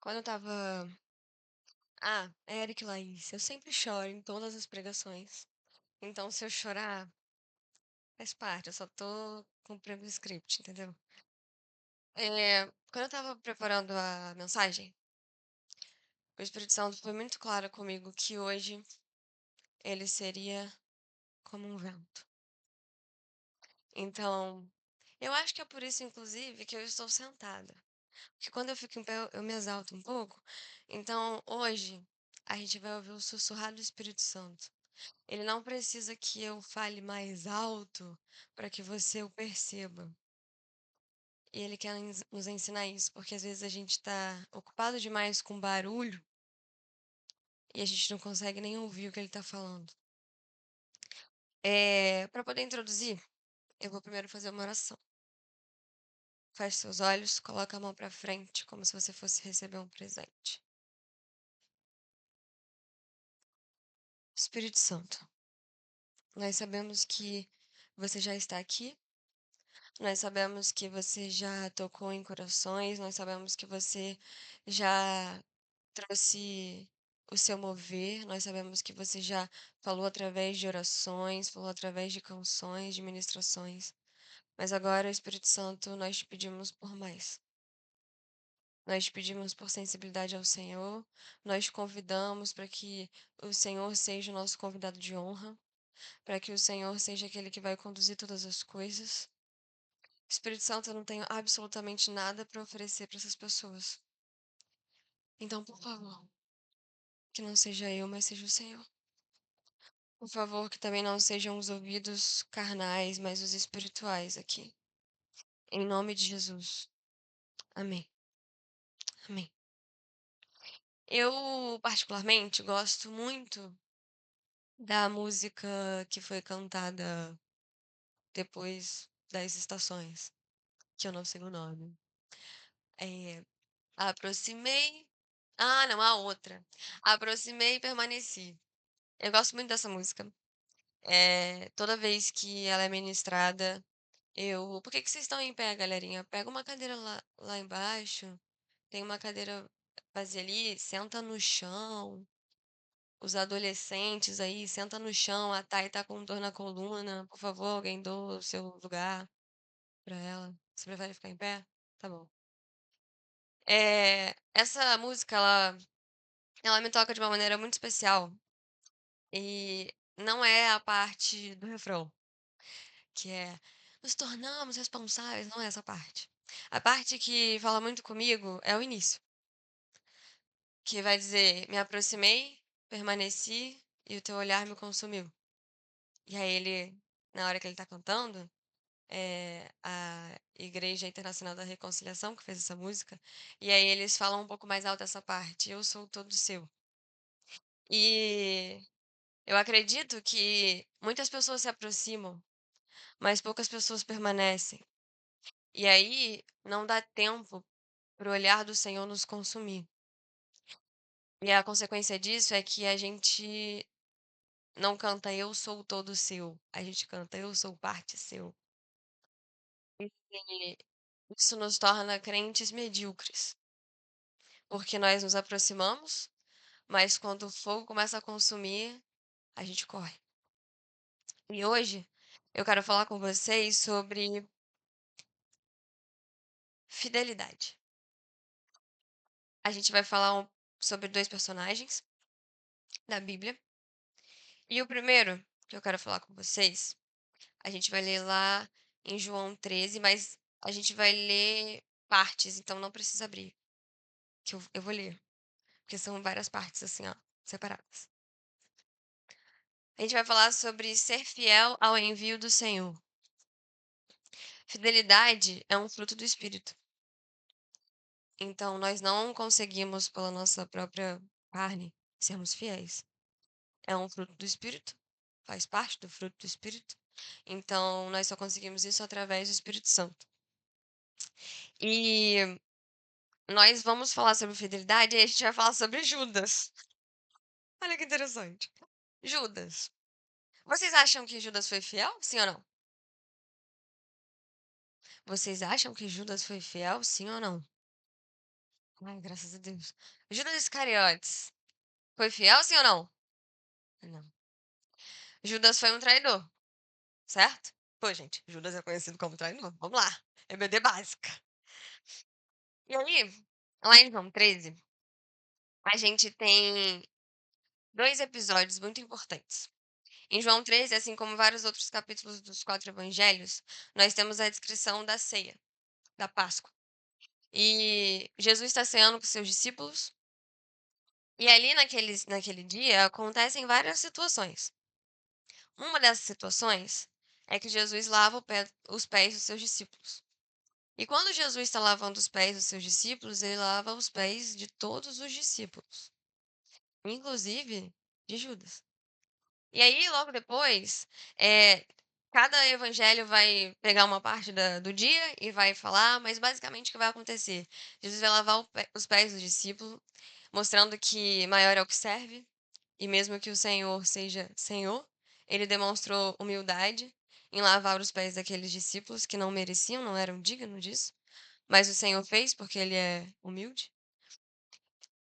Quando eu estava Eric e Laís, eu sempre choro em todas as pregações. Então, se eu chorar, faz parte, eu só tô cumprindo o script, entendeu? Quando eu estava preparando a mensagem, o Espírito Santo foi muito claro comigo que hoje ele seria como um vento. Então, eu acho que é por isso, inclusive, que eu estou sentada. Porque quando eu fico em pé, eu me exalto um pouco. Então, hoje, a gente vai ouvir o sussurrar do Espírito Santo. Ele não precisa que eu fale mais alto para que você o perceba. E ele quer nos ensinar isso, porque às vezes a gente está ocupado demais com barulho e a gente não consegue nem ouvir o que ele está falando. Para poder introduzir, eu vou primeiro fazer uma oração. Feche seus olhos, coloca a mão para frente, como se você fosse receber um presente. Espírito Santo, nós sabemos que você já está aqui. Nós sabemos que você já tocou em corações, nós sabemos que você já trouxe o seu mover, nós sabemos que você já falou através de orações, falou através de canções, de ministrações. Mas agora, Espírito Santo, nós te pedimos por mais. Nós te pedimos por sensibilidade ao Senhor, nós te convidamos para que o Senhor seja o nosso convidado de honra, para que o Senhor seja aquele que vai conduzir todas as coisas. Espírito Santo, eu não tenho absolutamente nada para oferecer para essas pessoas. Então, por favor, que não seja eu, mas seja o Senhor. Por favor, que também não sejam os ouvidos carnais, mas os espirituais aqui. Em nome de Jesus. Amém. Amém. Eu, particularmente, gosto muito da música que foi cantada depois das estações, que eu não sei o nome. É, aproximei. Ah, não, a outra. Aproximei e permaneci. Eu gosto muito dessa música. Toda vez que ela é ministrada, por que que vocês estão em pé, galerinha? Pega uma cadeira lá embaixo. Tem uma cadeira vazia ali, senta no chão. Os adolescentes aí, senta no chão. A Thay tá com dor na coluna. Por favor, alguém doa o seu lugar pra ela. Você prefere ficar em pé? Tá bom. Essa música, ela me toca de uma maneira muito especial. E não é a parte do refrão, que é nos tornamos responsáveis, não é essa parte. A parte que fala muito comigo é o início, que vai dizer: me aproximei, permaneci e o teu olhar me consumiu. E aí na hora que ele tá cantando, é a Igreja Internacional da Reconciliação que fez essa música, e aí eles falam um pouco mais alto essa parte: eu sou todo seu. E eu acredito que muitas pessoas se aproximam, mas poucas pessoas permanecem. E aí não dá tempo para o olhar do Senhor nos consumir. E a consequência disso é que a gente não canta eu sou todo seu, a gente canta eu sou parte seu. E isso nos torna crentes medíocres, porque nós nos aproximamos, mas quando o fogo começa a consumir, a gente corre. E hoje eu quero falar com vocês sobre fidelidade. A gente vai falar sobre dois personagens da Bíblia. E o primeiro que eu quero falar com vocês, a gente vai ler lá em João 13, mas a gente vai ler partes, então não precisa abrir, que eu vou ler, porque são várias partes assim, ó, separadas. A gente vai falar sobre ser fiel ao envio do Senhor. Fidelidade é um fruto do Espírito. Então, nós não conseguimos, pela nossa própria carne, sermos fiéis. É um fruto do Espírito, faz parte do fruto do Espírito. Então, nós só conseguimos isso através do Espírito Santo. E nós vamos falar sobre fidelidade e a gente vai falar sobre Judas. Olha que interessante. Judas. Vocês acham que Judas foi fiel? Sim ou não? Vocês acham que Judas foi fiel? Sim ou não? Ai, graças a Deus. Judas Iscariotes foi fiel, sim ou não? Não. Judas foi um traidor, certo? Pô, gente, Judas é conhecido como traidor. Vamos lá. EBD básica. E aí, lá em João 13, a gente tem 2 episódios muito importantes. Em João 13, assim como vários outros capítulos dos 4 evangelhos, nós temos a descrição da ceia, da Páscoa. E Jesus está ceando com seus discípulos, e ali naquele dia acontecem várias situações. Uma dessas situações é que Jesus lava os pés dos seus discípulos. E quando Jesus está lavando os pés dos seus discípulos, ele lava os pés de todos os discípulos, inclusive de Judas. E aí, logo depois, cada evangelho vai pegar uma parte do dia e vai falar, mas basicamente o que vai acontecer? Jesus vai lavar os pés do discípulo, mostrando que maior é o que serve, e mesmo que o Senhor seja Senhor, ele demonstrou humildade em lavar os pés daqueles discípulos que não mereciam, não eram dignos disso, mas o Senhor fez porque ele é humilde.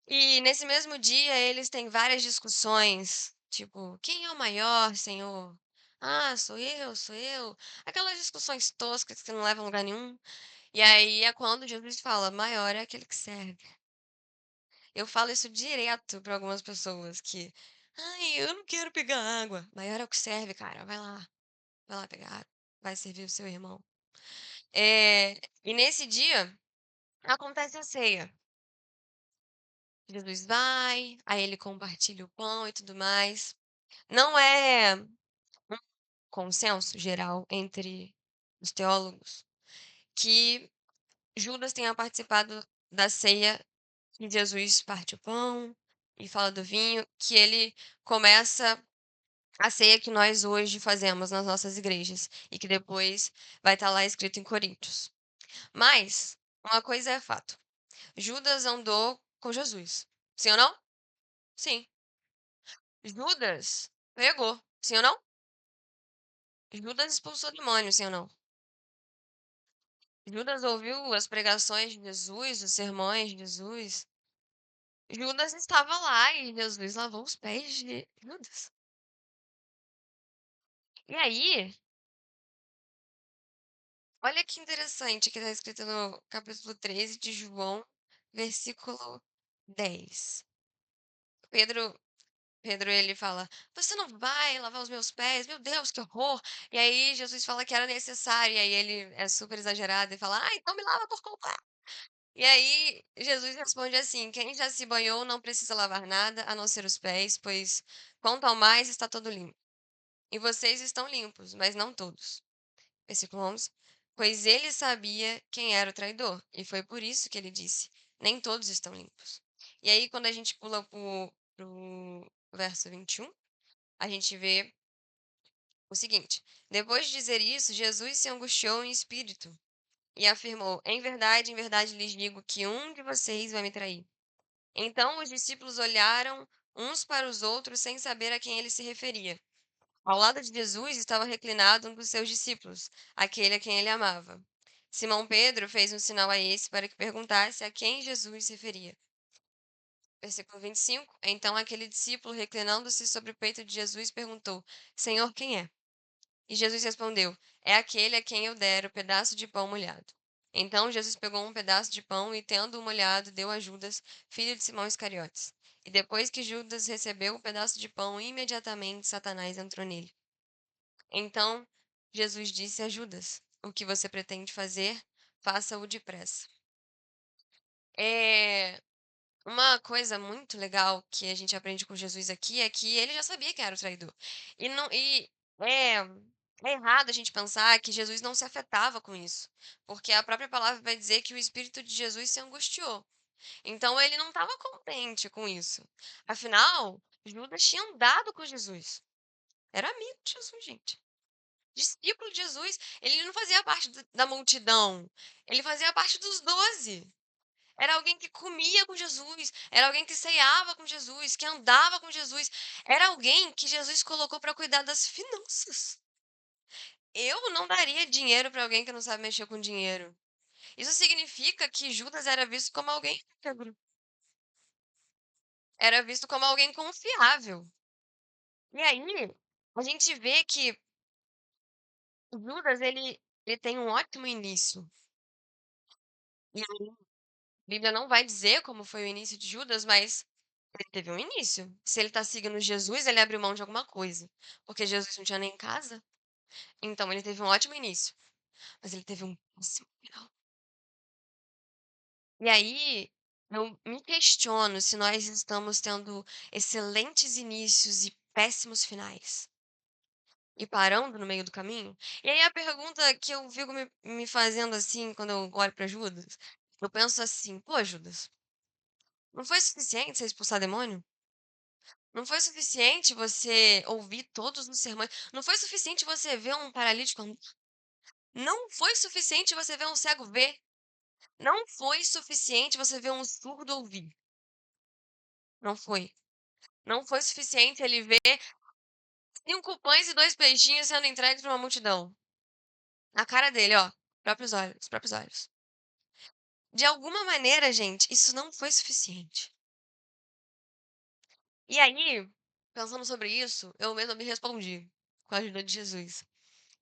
E nesse mesmo dia eles têm várias discussões, tipo, quem é o maior, Senhor? Ah, sou eu, sou eu. Aquelas discussões toscas que não levam a lugar nenhum. E aí é quando Jesus fala, maior é aquele que serve. Eu falo isso direto para algumas pessoas que, ai, eu não quero pegar água. Maior é o que serve, cara. Vai lá pegar água. Vai servir o seu irmão. E nesse dia acontece a ceia. Jesus vai, aí ele compartilha o pão e tudo mais. Não é um consenso geral entre os teólogos que Judas tenha participado da ceia que Jesus parte o pão e fala do vinho, que ele começa a ceia que nós hoje fazemos nas nossas igrejas e que depois vai estar lá escrito em Coríntios. Mas uma coisa é fato: Judas andou com Jesus. Sim ou não? Sim. Judas pregou. Sim ou não? Judas expulsou demônios, sim ou não? Judas ouviu as pregações de Jesus, os sermões de Jesus. Judas estava lá e Jesus lavou os pés de Judas. E aí, olha que interessante que está escrito no capítulo 13 de João, versículo 10. Pedro, Pedro ele fala: Você não vai lavar os meus pés? Meu Deus, que horror! E aí Jesus fala que era necessário, e aí ele é super exagerado e fala: Ah, então me lava por completo. E aí Jesus responde assim: Quem já se banhou não precisa lavar nada a não ser os pés, pois quanto ao mais está todo limpo. E vocês estão limpos, mas não todos. Versículo 11. Pois ele sabia quem era o traidor, e foi por isso que ele disse: Nem todos estão limpos. E aí, quando a gente pula pro verso 21, a gente vê o seguinte: Depois de dizer isso, Jesus se angustiou em espírito e afirmou: em verdade lhes digo que um de vocês vai me trair. Então os discípulos olharam uns para os outros sem saber a quem ele se referia. Ao lado de Jesus estava reclinado um dos seus discípulos, aquele a quem ele amava. Simão Pedro fez um sinal a esse para que perguntasse a quem Jesus se referia. Versículo 25. Então aquele discípulo, reclinando-se sobre o peito de Jesus, perguntou: Senhor, quem é? E Jesus respondeu: É aquele a quem eu der o pedaço de pão molhado. Então Jesus pegou um pedaço de pão e, tendo-o molhado, deu a Judas, filho de Simão Iscariotes. E depois que Judas recebeu o pedaço de pão, imediatamente Satanás entrou nele. Então Jesus disse a Judas: O que você pretende fazer, faça-o depressa. É, uma coisa muito legal que a gente aprende com Jesus aqui é que ele já sabia quem era o traidor. E não e é, é errado a gente pensar que Jesus não se afetava com isso, porque a própria palavra vai dizer que o espírito de Jesus se angustiou. Então ele não estava contente com isso. Afinal, Judas tinha andado com Jesus. Era amigo de Jesus, gente. Discípulo de Jesus. Ele não fazia parte da multidão. Ele fazia parte dos 12. Era alguém que comia com Jesus, era alguém que ceava com Jesus, que andava com Jesus, era alguém que Jesus colocou para cuidar das finanças. Eu não daria dinheiro para alguém que não sabe mexer com dinheiro. Isso significa que Judas era visto como alguém íntegro, era visto como alguém confiável. E aí, a gente vê que Judas ele tem um ótimo início. E aí, a Bíblia não vai dizer como foi o início de Judas, mas ele teve um início. Se ele está seguindo Jesus, ele abriu mão de alguma coisa, porque Jesus não tinha nem casa, então ele teve um ótimo início, mas ele teve um péssimo final. E aí, eu me questiono se nós estamos tendo excelentes inícios e péssimos finais, e parando no meio do caminho. E aí a pergunta que eu fico me fazendo, assim, quando eu olho para Judas, eu penso assim: "Pô, Judas, não foi suficiente você expulsar demônio? Não foi suficiente você ouvir todos os sermões? Não foi suficiente você ver um paralítico andar? Não foi suficiente você ver um cego ver? Não foi suficiente você ver um surdo ouvir? Não foi. Não foi suficiente ele ver 5 pães e 2 peixinhos sendo entregues para uma multidão. Na cara dele, ó, próprios olhos, os próprios olhos. De alguma maneira, gente, isso não foi suficiente. E aí, pensando sobre isso, eu mesma me respondi, com a ajuda de Jesus.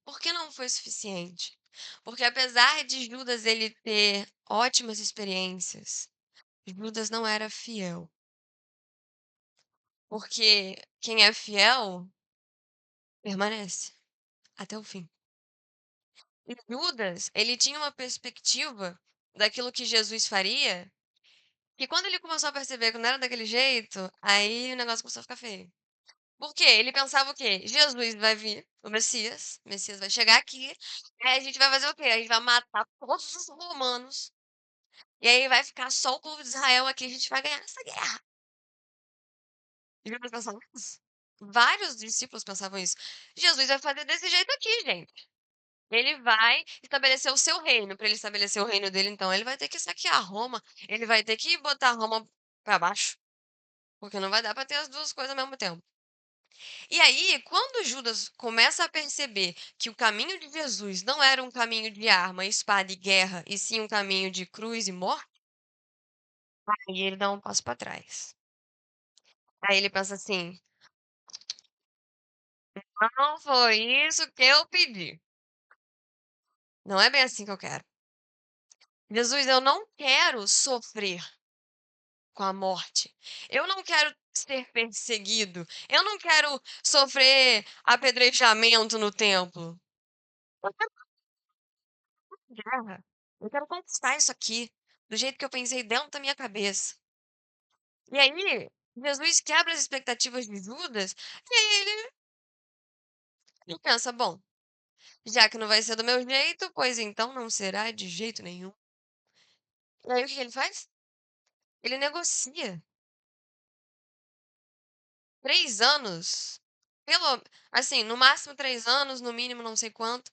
Por que não foi suficiente? Porque apesar de Judas ele ter ótimas experiências, Judas não era fiel. Porque quem é fiel permanece até o fim. E Judas, ele tinha uma perspectiva daquilo que Jesus faria, que quando ele começou a perceber que não era daquele jeito, aí o negócio começou a ficar feio. Por quê? Ele pensava o quê? Jesus vai vir, o Messias vai chegar aqui, aí a gente vai fazer o quê? A gente vai matar todos os romanos, e aí vai ficar só o povo de Israel aqui, a gente vai ganhar essa guerra. E Judas pensava isso. Vários discípulos pensavam isso. Jesus vai fazer desse jeito aqui, gente. Ele vai estabelecer o seu reino. Para ele estabelecer o reino dele, então, ele vai ter que saquear Roma. Ele vai ter que botar Roma para baixo. Porque não vai dar para ter as duas coisas ao mesmo tempo. E aí, quando Judas começa a perceber que o caminho de Jesus não era um caminho de arma, espada e guerra, e sim um caminho de cruz e morte, aí ele dá um passo para trás. Aí ele pensa assim: não foi isso que eu pedi. Não é bem assim que eu quero. Jesus, eu não quero sofrer com a morte. Eu não quero ser perseguido. Eu não quero sofrer apedrejamento no templo. Eu quero guerra. Eu quero conquistar isso aqui, do jeito que eu pensei dentro da minha cabeça. E aí, Jesus quebra as expectativas de Judas, e aí ele pensa: bom, já que não vai ser do meu jeito, pois então não será de jeito nenhum. E aí o que que ele faz? Ele negocia. 3 anos, pelo assim, no máximo 3 anos, no mínimo não sei quanto,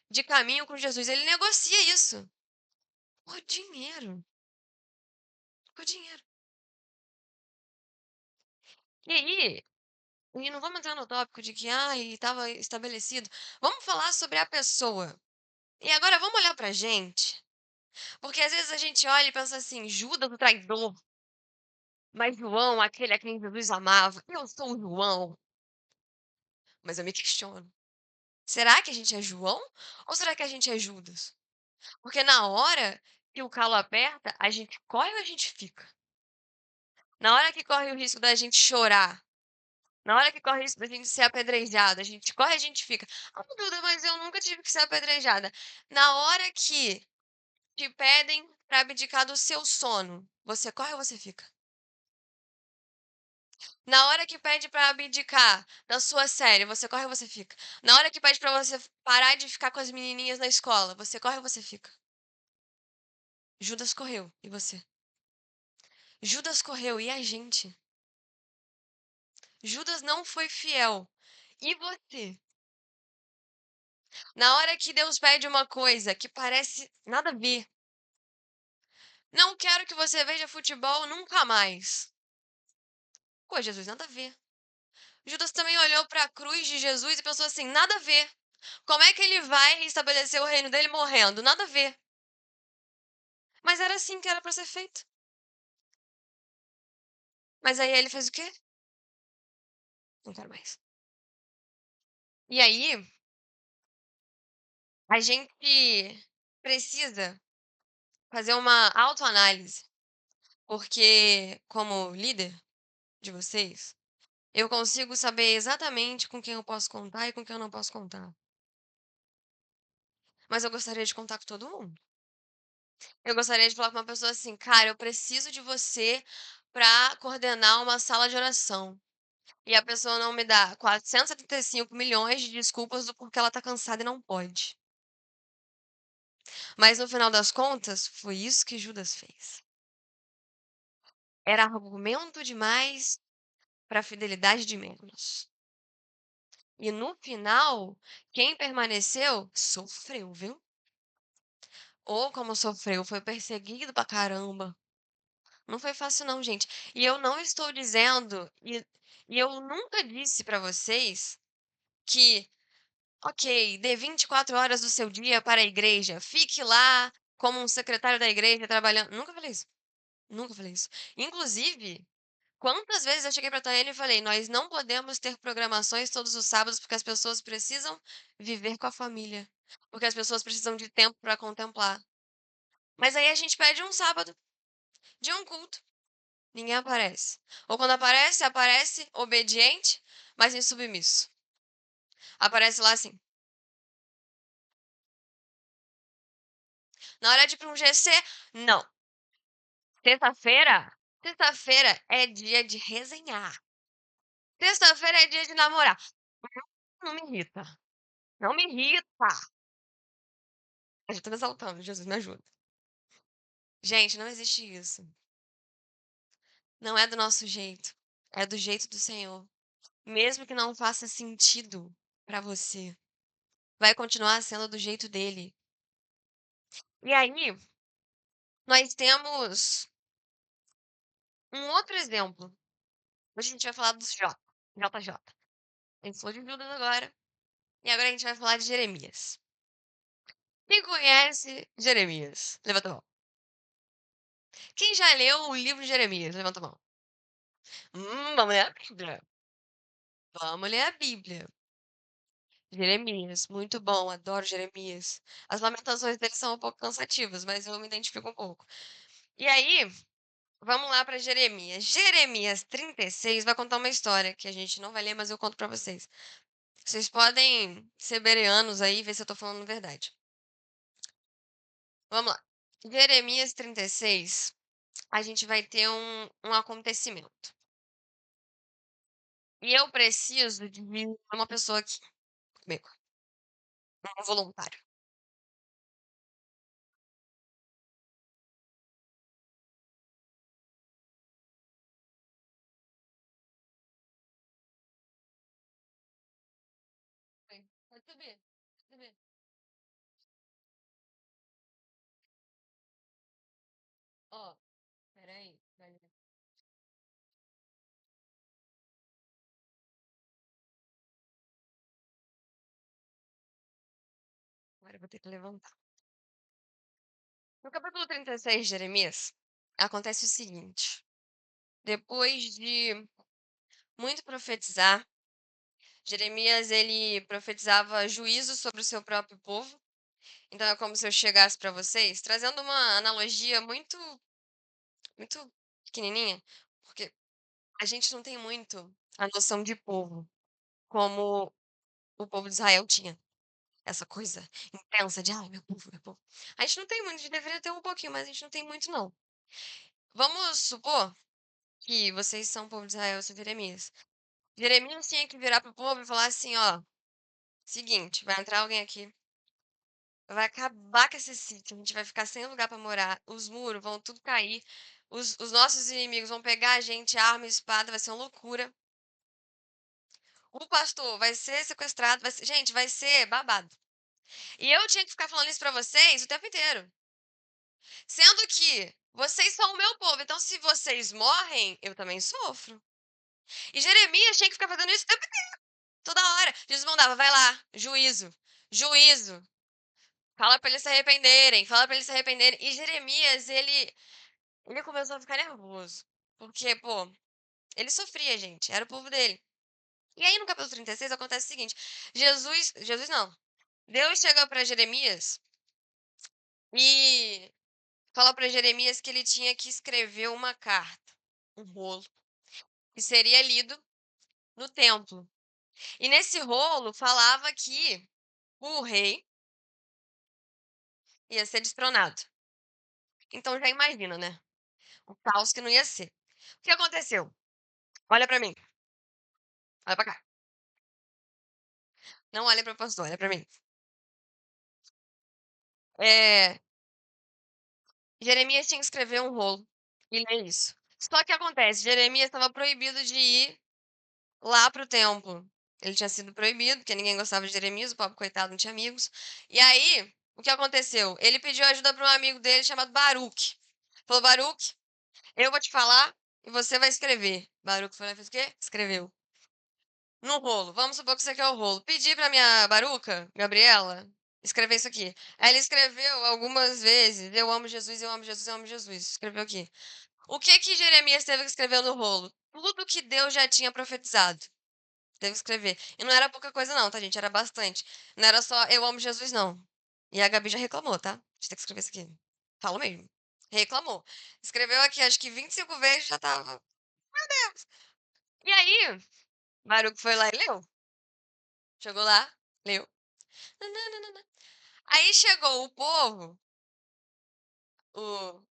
de caminho com Jesus. Ele negocia isso por dinheiro, por dinheiro. E aí, e não vamos entrar no tópico de que, estava estabelecido. Vamos falar sobre a pessoa. E agora vamos olhar pra gente, porque às vezes a gente olha e pensa assim: Judas o traidor, mas João, aquele a quem Jesus amava, eu sou o João. Mas eu me questiono: será que a gente é João ou será que a gente é Judas? Porque na hora que o calo aperta, a gente corre ou a gente fica? Na hora que corre o risco da gente chorar, na hora que corre o risco da gente ser apedrejada, a gente corre, a gente fica. Ah, Duda, mas eu nunca tive que ser apedrejada. Na hora que te pedem para abdicar do seu sono, você corre ou você fica? Na hora que pede para abdicar da sua série, você corre ou você fica? Na hora que pede para você parar de ficar com as menininhas na escola, você corre ou você fica? Judas correu, e você? Judas correu, e a gente? Judas não foi fiel. E você? Na hora que Deus pede uma coisa que parece nada a ver, não quero que você veja futebol nunca mais. Pô, Jesus, nada a ver. Judas também olhou para a cruz de Jesus e pensou assim: nada a ver. Como é que ele vai estabelecer o reino dele morrendo? Nada a ver. Mas era assim que era pra ser feito. Mas aí ele fez o quê? Não quero mais. E aí, a gente precisa fazer uma autoanálise, porque como líder de vocês, eu consigo saber exatamente com quem eu posso contar e com quem eu não posso contar. Mas eu gostaria de contar com todo mundo. Eu gostaria de falar com uma pessoa assim: "Cara, eu preciso de você para coordenar uma sala de oração". E a pessoa não me dá 475 milhões de desculpas do porquê ela tá cansada e não pode. Mas no final das contas, foi isso que Judas fez. Era argumento demais para fidelidade de menos. E no final, quem permaneceu sofreu, viu? Ou como sofreu, foi perseguido pra caramba. Não foi fácil não, gente. E eu não estou dizendo, e eu nunca disse pra vocês que, ok, dê 24 horas do seu dia para a igreja, fique lá como um secretário da igreja trabalhando. Nunca falei isso. Nunca falei isso. Inclusive, quantas vezes eu cheguei pra Taiane e falei: "Nós não podemos ter programações todos os sábados, porque as pessoas precisam viver com a família, porque as pessoas precisam de tempo para contemplar". Mas aí a gente pede um sábado de um culto, ninguém aparece. Ou quando aparece, aparece obediente, mas insubmisso. Aparece lá assim. Na hora de ir para um GC, não. Sexta-feira, sexta-feira é dia de resenhar. Sexta-feira é dia de namorar. Não me irrita. Não me irrita. Eu já tô me exaltando, Jesus me ajuda. Gente, não existe isso. Não é do nosso jeito. É do jeito do Senhor. Mesmo que não faça sentido pra você, vai continuar sendo do jeito dele. E aí, nós temos um outro exemplo. Hoje a gente vai falar dos J. JJ. A gente falou de Judas agora. E agora a gente vai falar de Jeremias. Quem conhece Jeremias? Levanta a mão. Quem já leu o livro de Jeremias? Levanta a mão. Vamos ler a Bíblia. Vamos ler a Bíblia. Jeremias, muito bom, adoro Jeremias. As lamentações dele são um pouco cansativas, mas eu me identifico um pouco. E aí, vamos lá para Jeremias. Jeremias 36 vai contar uma história que a gente não vai ler, mas eu conto para vocês. Vocês podem ser bereanos aí e ver se eu tô falando verdade. Vamos lá. Jeremias 36, a gente vai ter um acontecimento. E eu preciso de uma pessoa aqui comigo, um voluntário. Pode subir, pode subir. Ó, peraí. Agora eu vou ter que levantar. No capítulo 36 de Jeremias, acontece o seguinte: depois de muito profetizar, Jeremias ele profetizava juízo sobre o seu próprio povo. Então é como se eu chegasse para vocês trazendo uma analogia muito pequenininha, porque a gente não tem muito a noção de povo como o povo de Israel tinha. Essa coisa intensa de, ai, meu povo, meu povo. A gente não tem muito, a gente deveria ter um pouquinho, mas a gente não tem muito, não. Vamos supor que vocês são o povo de Israel, eu sou Jeremias. Jeremias tinha que virar pro povo e falar assim, ó, seguinte, vai entrar alguém aqui, vai acabar com esse sítio, a gente vai ficar sem lugar pra morar, os muros vão tudo cair, os nossos inimigos vão pegar a gente, arma e espada, vai ser uma loucura. O pastor vai ser sequestrado, gente, vai ser babado. E eu tinha que ficar falando isso pra vocês o tempo inteiro. Sendo que vocês são o meu povo, então se vocês morrem, eu também sofro. E Jeremias tinha que ficar fazendo isso o tempo inteiro, toda hora. Jesus mandava, vai lá, juízo, juízo. Fala pra eles se arrependerem, fala pra eles se arrependerem. E Jeremias, ele começou a ficar nervoso. Porque, pô, ele sofria, gente, era o povo dele. E aí no capítulo 36 acontece o seguinte: Jesus não. Deus chega pra Jeremias e fala pra Jeremias que ele tinha que escrever uma carta, um rolo, que seria lido no templo. E nesse rolo falava que o rei ia ser destronado. Então já imagina, né? O caos que não ia ser. O que aconteceu? Olha pra mim. Olha pra cá. Não olha pra pastor, olha pra mim. É, Jeremias tinha que escrever um rolo. E ler isso. Só que acontece, Jeremias estava proibido de ir lá pro templo. Ele tinha sido proibido, porque ninguém gostava de Jeremias, o pobre coitado não tinha amigos. E aí, o que aconteceu? Ele pediu ajuda para um amigo dele chamado Baruque. Falou, Baruque, eu vou te falar e você vai escrever. Baruque foi lá e fez o quê? Escreveu. No rolo. Vamos supor que você quer o rolo. Pedi pra minha Baruca, Gabriela, escrever isso aqui. Aí ele escreveu algumas vezes. Eu amo Jesus, eu amo Jesus, eu amo Jesus. Escreveu aqui. O que que Jeremias teve que escrever no rolo? Tudo que Deus já tinha profetizado. Teve que escrever. E não era pouca coisa não, tá, gente? Era bastante. Não era só eu amo Jesus, não. E a Gabi já reclamou, tá? A gente tem que escrever isso aqui. Falo mesmo. Reclamou. Escreveu aqui, acho que 25 vezes já tava. E aí, Baruch foi lá e leu. Chegou lá, leu. Nananana. Aí chegou o povo,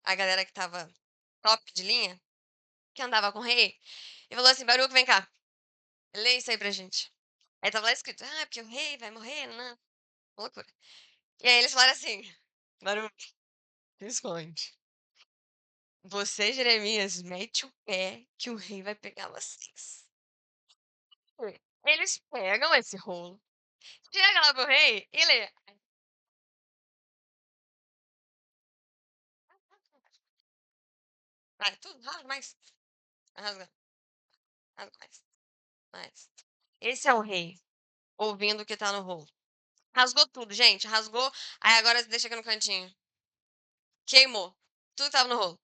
a galera que tava top de linha, que andava com o rei, e falou assim: Baruch, vem cá, lê isso aí pra gente. Aí tava lá escrito: ah, porque o rei vai morrer, não. Loucura. E aí eles falaram assim: Baruch, responde. Você, Jeremias, mete o pé que o rei vai pegar vocês. Eles pegam esse rolo, chega lá pro rei e lê. Vai, tudo, rasga mais. Rasga, rasga mais. Mais. Esse é o rei, ouvindo o que tá no rolo. Rasgou tudo, gente, rasgou. Aí agora deixa aqui no cantinho. Queimou. Tudo que tava no rolo.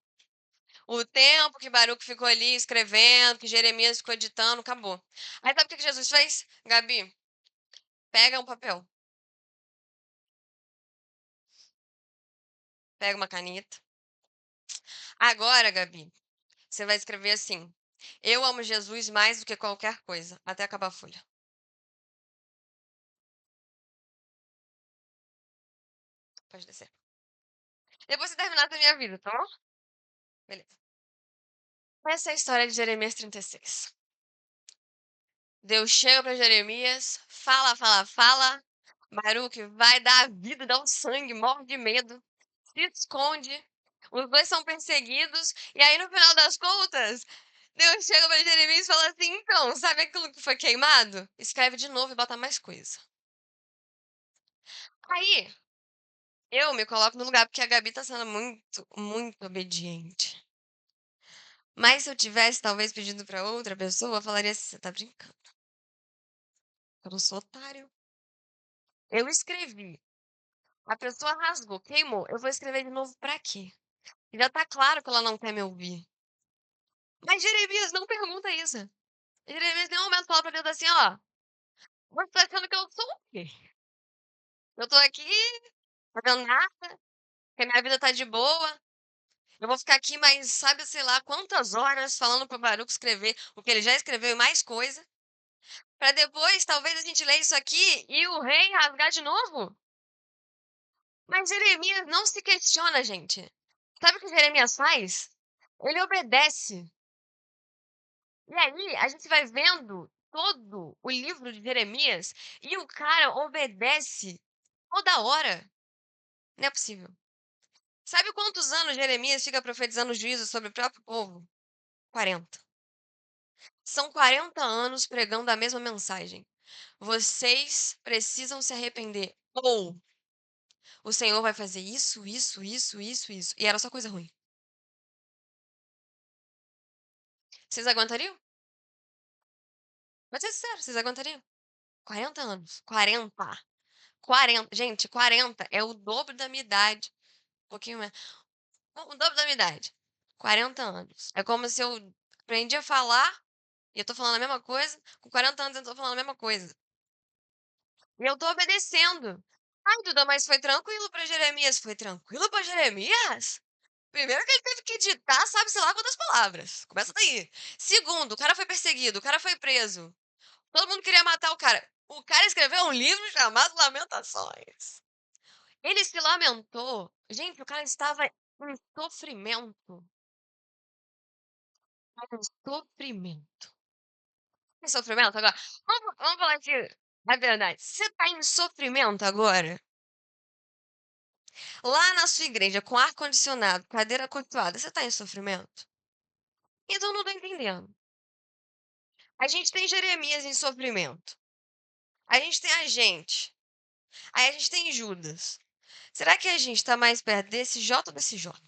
O tempo que Baruch ficou ali escrevendo, que Jeremias ficou editando, acabou. Aí sabe o que que Jesus fez? Gabi, pega um papel, pega uma caneta. Agora, Gabi, você vai escrever assim: eu amo Jesus mais do que qualquer coisa, até acabar a folha. Pode descer. Depois você terminar com a minha vida, tá bom? Beleza. Essa é a história de Jeremias 36. Deus chega para Jeremias, fala, fala, fala. Baruque vai dar a vida, dá o sangue, morre de medo, se esconde. Os dois são perseguidos. E aí, no final das contas, Deus chega para Jeremias e fala assim: então, sabe aquilo que foi queimado? Escreve de novo e bota mais coisa. Aí, eu me coloco no lugar porque a Gabi tá sendo muito, muito obediente. Mas se eu tivesse talvez pedido para outra pessoa, eu falaria assim: você tá brincando. Eu não sou otário. Eu escrevi. A pessoa rasgou, queimou. Eu vou escrever de novo pra quê? Já tá claro que ela não quer me ouvir. Mas Jeremias não pergunta isso. Jeremias em nenhum momento fala pra Deus assim, ó. Você tá achando que eu sou o quê? Eu tô aqui fazendo nada, que a minha vida tá de boa. Eu vou ficar aqui mais, sabe, sei lá, quantas horas falando pro Baruch escrever o que ele já escreveu e mais coisa. Pra depois, talvez, a gente ler isso aqui e o rei rasgar de novo. Mas Jeremias não se questiona, gente. Sabe o que Jeremias faz? Ele obedece. E aí, a gente vai vendo todo o livro de Jeremias e o cara obedece toda hora. Não é possível. Sabe quantos anos Jeremias fica profetizando juízo sobre o próprio povo? 40. São 40 anos pregando a mesma mensagem. Vocês precisam se arrepender. Ou o Senhor vai fazer isso, isso, isso, isso, isso. E era só coisa ruim. Vocês aguentariam? Vou ser sincero, vocês aguentariam? 40 anos. 40. 40, gente, 40 é o dobro da minha idade, um pouquinho mais, o dobro da minha idade, 40 anos. É como se eu aprendi a falar, e eu tô falando a mesma coisa, com 40 anos eu tô falando a mesma coisa. E eu tô obedecendo. Ai, Duda, mas foi tranquilo pra Jeremias. Foi tranquilo pra Jeremias? Primeiro que ele teve que editar, sabe-se lá quantas palavras. Começa daí. Segundo, o cara foi perseguido, o cara foi preso. Todo mundo queria matar o cara. O cara escreveu um livro chamado Lamentações. Ele se lamentou. Gente, o cara estava em sofrimento. Em sofrimento. Em sofrimento agora. Vamos falar aqui a verdade. Você tá em sofrimento agora? Lá na sua igreja, com ar-condicionado, cadeira acolchoada, você tá em sofrimento? Então não tô entendendo. A gente tem Jeremias em sofrimento. A gente tem a gente. Aí a gente tem Judas. Será que a gente tá mais perto desse J ou desse J?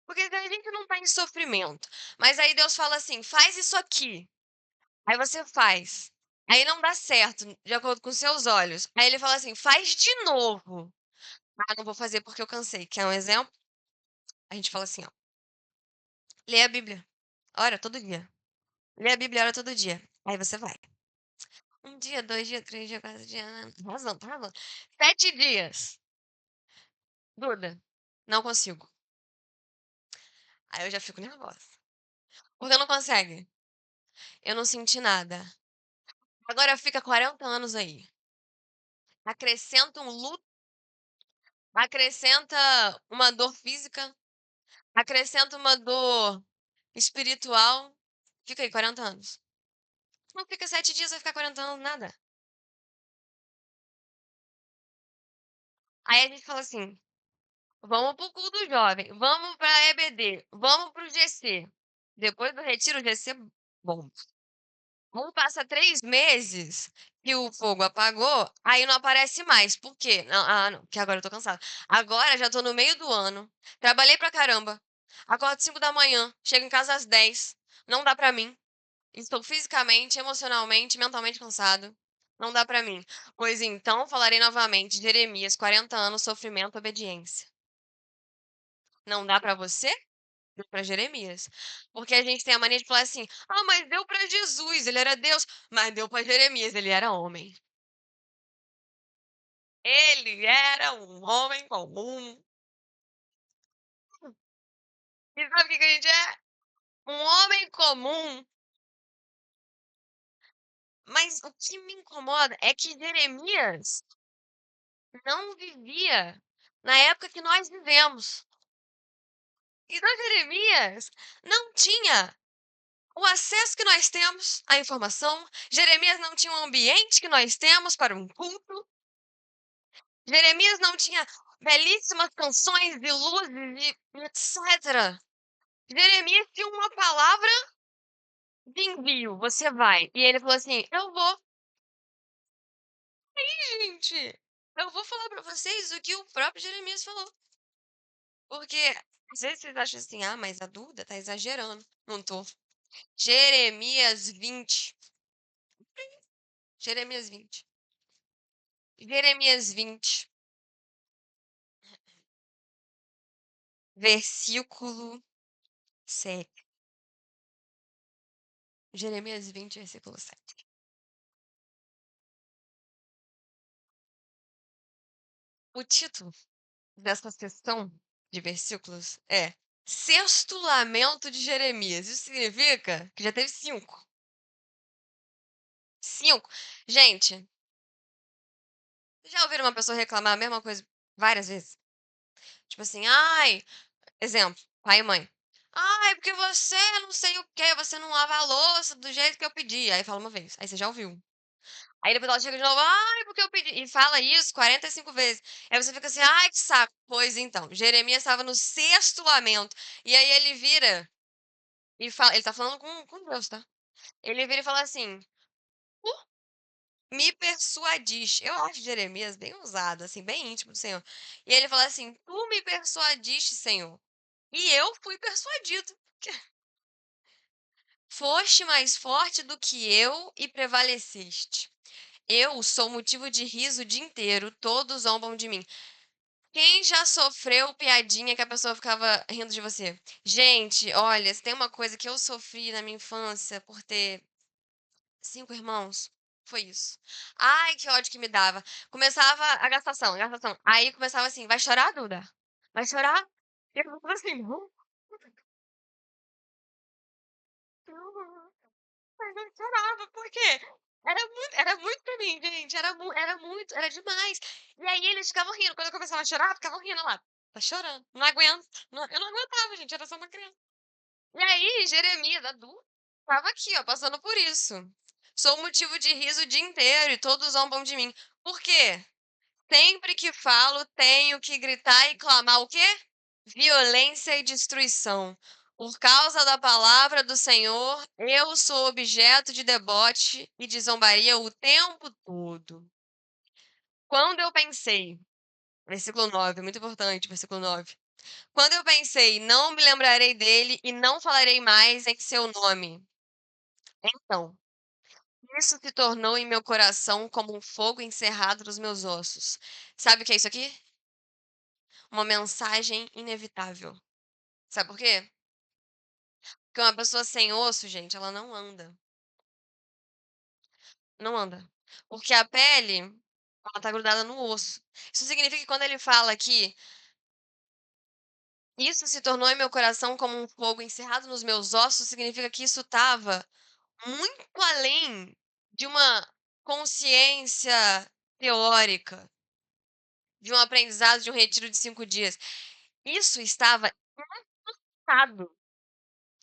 Porque a gente não tá em sofrimento. Mas aí Deus fala assim: faz isso aqui. Aí você faz. Aí não dá certo, de acordo com seus olhos. Aí ele fala assim: faz de novo. Ah, não vou fazer porque eu cansei. Quer um exemplo? A gente fala assim: ó, lê a Bíblia. Ora todo dia. Lê a Bíblia, ora todo dia. Aí você vai. Um dia, 2 dias, 3 dias, 4 dias. Tá arrasando, tá arrasando. 7 dias. Duda, não consigo. Aí eu já fico nervosa. Porque não consegue. Eu não senti nada. Agora fica 40 anos aí. Acrescenta um luto, acrescenta uma dor física, acrescenta uma dor espiritual. Fica aí 40 anos. Não fica 7 dias, vai ficar 40 anos, nada. Aí a gente fala assim: vamos pro culto jovem, vamos pra EBD, vamos pro GC. Depois do retiro, o GC, bom. Como passa 3 meses que o fogo apagou, aí não aparece mais. Por quê? Não, não, porque agora eu tô cansada. Agora já tô no meio do ano, trabalhei pra caramba, acordo 5 da manhã, chego em casa às 10, não dá pra mim. Estou fisicamente, emocionalmente, mentalmente cansado. Não dá pra mim. Pois então falarei novamente, Jeremias, 40 anos, sofrimento, obediência. Não dá pra você? Deu pra Jeremias. Porque a gente tem a mania de falar assim: ah, mas deu pra Jesus, ele era Deus. Mas deu pra Jeremias, ele era homem. Ele era um homem comum. E sabe o que que a gente é? Um homem comum. Mas o que me incomoda é que Jeremias não vivia na época que nós vivemos. Então Jeremias não tinha o acesso que nós temos à informação. Jeremias não tinha o ambiente que nós temos para um culto. Jeremias não tinha belíssimas canções e luzes e etc. Jeremias tinha uma palavra de envio, você vai. E ele falou assim: eu vou. Gente, eu vou falar pra vocês o que o próprio Jeremias falou. Porque às vezes vocês acham assim: ah, mas a Duda tá exagerando. Não tô. Jeremias 20. Jeremias 20. Jeremias 20, versículo 7. Jeremias 20, versículo 7. O título dessa sessão de versículos é Sexto Lamento de Jeremias. Isso significa que já teve 5. 5. Gente, já ouviram uma pessoa reclamar a mesma coisa várias vezes? Tipo assim, ai, exemplo, pai e mãe. Ai, porque você não sei o quê, você não lava a louça do jeito que eu pedi. Aí fala uma vez, aí você já ouviu. Aí depois ela chega de novo, ai, porque eu pedi. E fala isso 45 vezes. Aí você fica assim, ai, que saco. Pois então, Jeremias estava no sexto lamento. E aí ele vira e fala, ele tá falando com Deus, tá? Ele vira e fala assim, me persuadiste. Eu acho Jeremias bem usado, assim, bem íntimo do Senhor. E ele fala assim, tu me persuadiste, Senhor. E eu fui persuadido. Foste mais forte do que eu e prevaleceste. Eu sou motivo de riso o dia inteiro, todos zombam de mim. Quem já sofreu piadinha que a pessoa ficava rindo de você? Gente, olha, se tem uma coisa que eu sofri na minha infância por ter 5 irmãos, foi isso. Ai, que ódio que me dava. Começava a gastação, gastação. Aí começava assim: "Vai chorar, Duda? Vai chorar?" E eu ficava assim: "Não, não". Mas eu chorava, por quê? Era muito pra mim, gente, era muito, era demais. E aí eles ficavam rindo, quando eu começava a chorar, ficavam rindo lá: "Tá chorando, não aguento". Eu não aguentava, gente, era só uma criança. E aí Jeremias, adulto, estava aqui, ó, passando por isso. Sou motivo de riso o dia inteiro e todos zombam de mim. Por quê? Sempre que falo, tenho que gritar e clamar o quê? Violência e destruição. Por causa da palavra do Senhor, eu sou objeto de deboche e de zombaria o tempo todo. Quando eu pensei, versículo 9, muito importante, versículo 9. Quando eu pensei, não me lembrarei dele e não falarei mais em seu nome. Então, isso se tornou em meu coração como um fogo encerrado nos meus ossos. Sabe o que é isso aqui? Uma mensagem inevitável. Sabe por quê? Porque uma pessoa sem osso, gente, ela não anda. Não anda. Porque a pele, ela tá grudada no osso. Isso significa que quando ele fala que isso se tornou em meu coração como um fogo encerrado nos meus ossos, significa que isso estava muito além de uma consciência teórica, de um aprendizado de um retiro de 5 dias. Isso estava atado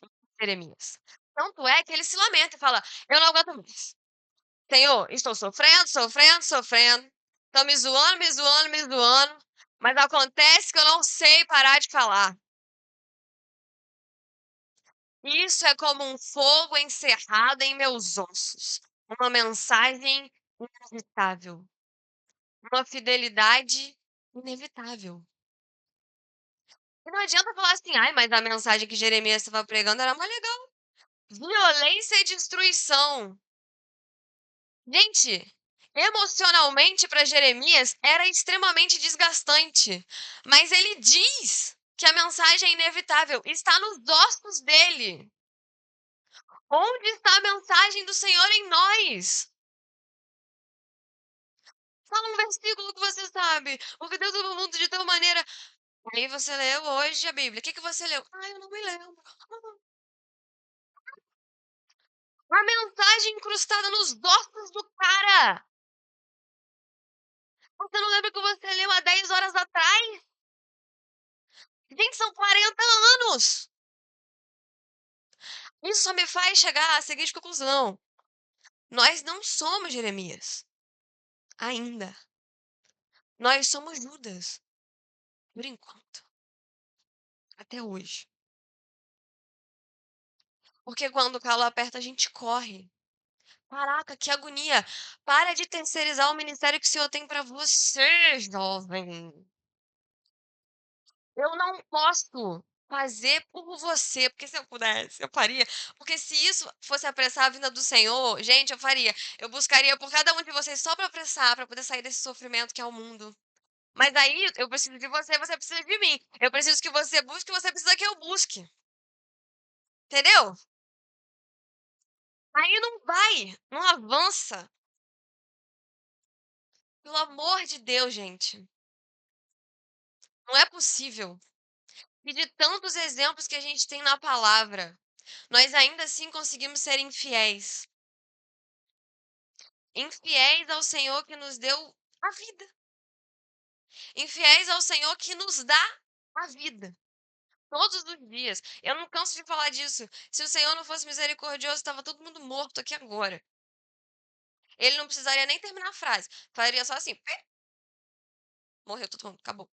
em Jeremias. Tanto é que ele se lamenta e fala: "Eu não aguento mais. Senhor, estou sofrendo, sofrendo, sofrendo. Estão me zoando, me zoando, me zoando. Mas acontece que eu não sei parar de falar. Isso é como um fogo encerrado em meus ossos. Uma mensagem inevitável. Uma fidelidade inevitável." E não adianta falar assim: "Ai, mas a mensagem que Jeremias estava pregando era mó legal. Violência e destruição." Gente, emocionalmente para Jeremias era extremamente desgastante, mas ele diz que a mensagem é inevitável, está nos ossos dele. Onde está a mensagem do Senhor em nós? Fala um versículo que você sabe, porque Deus amou o mundo de tal maneira. Aí você leu hoje a Bíblia. O que que você leu? Ah, eu não me lembro. A mensagem incrustada nos ossos do cara. Você não lembra que você leu há 10 horas atrás? Gente, são 40 anos. Isso só me faz chegar à seguinte conclusão: nós não somos Jeremias, ainda. Nós somos Judas, por enquanto, até hoje. Porque quando o calo aperta, a gente corre. Caraca, que agonia! Para de terceirizar o ministério que o Senhor tem para você, jovem. Eu não posso fazer por você, porque se eu pudesse, eu faria. Porque se isso fosse apressar a vinda do Senhor, gente, eu faria. Eu buscaria por cada um de vocês só para apressar, para poder sair desse sofrimento que é o mundo. Mas aí eu preciso de você, você precisa de mim. Eu preciso que você busque, você precisa que eu busque. Entendeu? Aí não vai, não avança. Pelo amor de Deus, gente. Não é possível. E de tantos exemplos que a gente tem na palavra, nós ainda assim conseguimos ser infiéis. Infiéis ao Senhor que nos deu a vida. Infiéis ao Senhor que nos dá a vida. Todos os dias. Eu não canso de falar disso. Se o Senhor não fosse misericordioso, estava todo mundo morto aqui agora. Ele não precisaria nem terminar a frase. Faria só assim: "Pé", morreu todo mundo, acabou.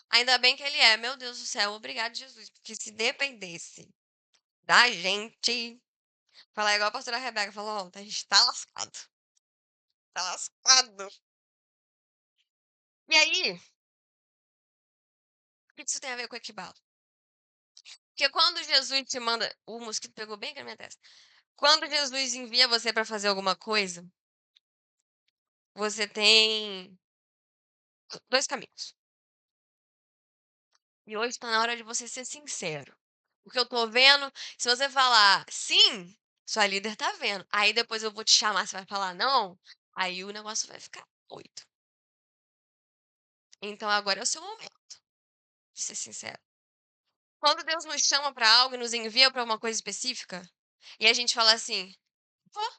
Ainda bem que ele é. Meu Deus do céu, obrigado, Jesus. Porque se dependesse da gente. Falar igual a pastora Rebeca falou ontem: a gente tá lascado. Tá lascado. E aí, o que isso tem a ver com equibalo? Porque quando Jesus te manda. O mosquito pegou bem aqui na minha testa. Quando Jesus envia você para fazer alguma coisa, Você tem 2 caminhos. E hoje tá na hora de você ser sincero. Porque eu tô vendo, se você falar sim, sua líder tá vendo. Aí depois eu vou te chamar, você vai falar não, aí o negócio vai ficar doido. Então agora é o seu momento de ser sincero. Quando Deus nos chama pra algo e nos envia pra uma coisa específica, e a gente fala assim: "Vou,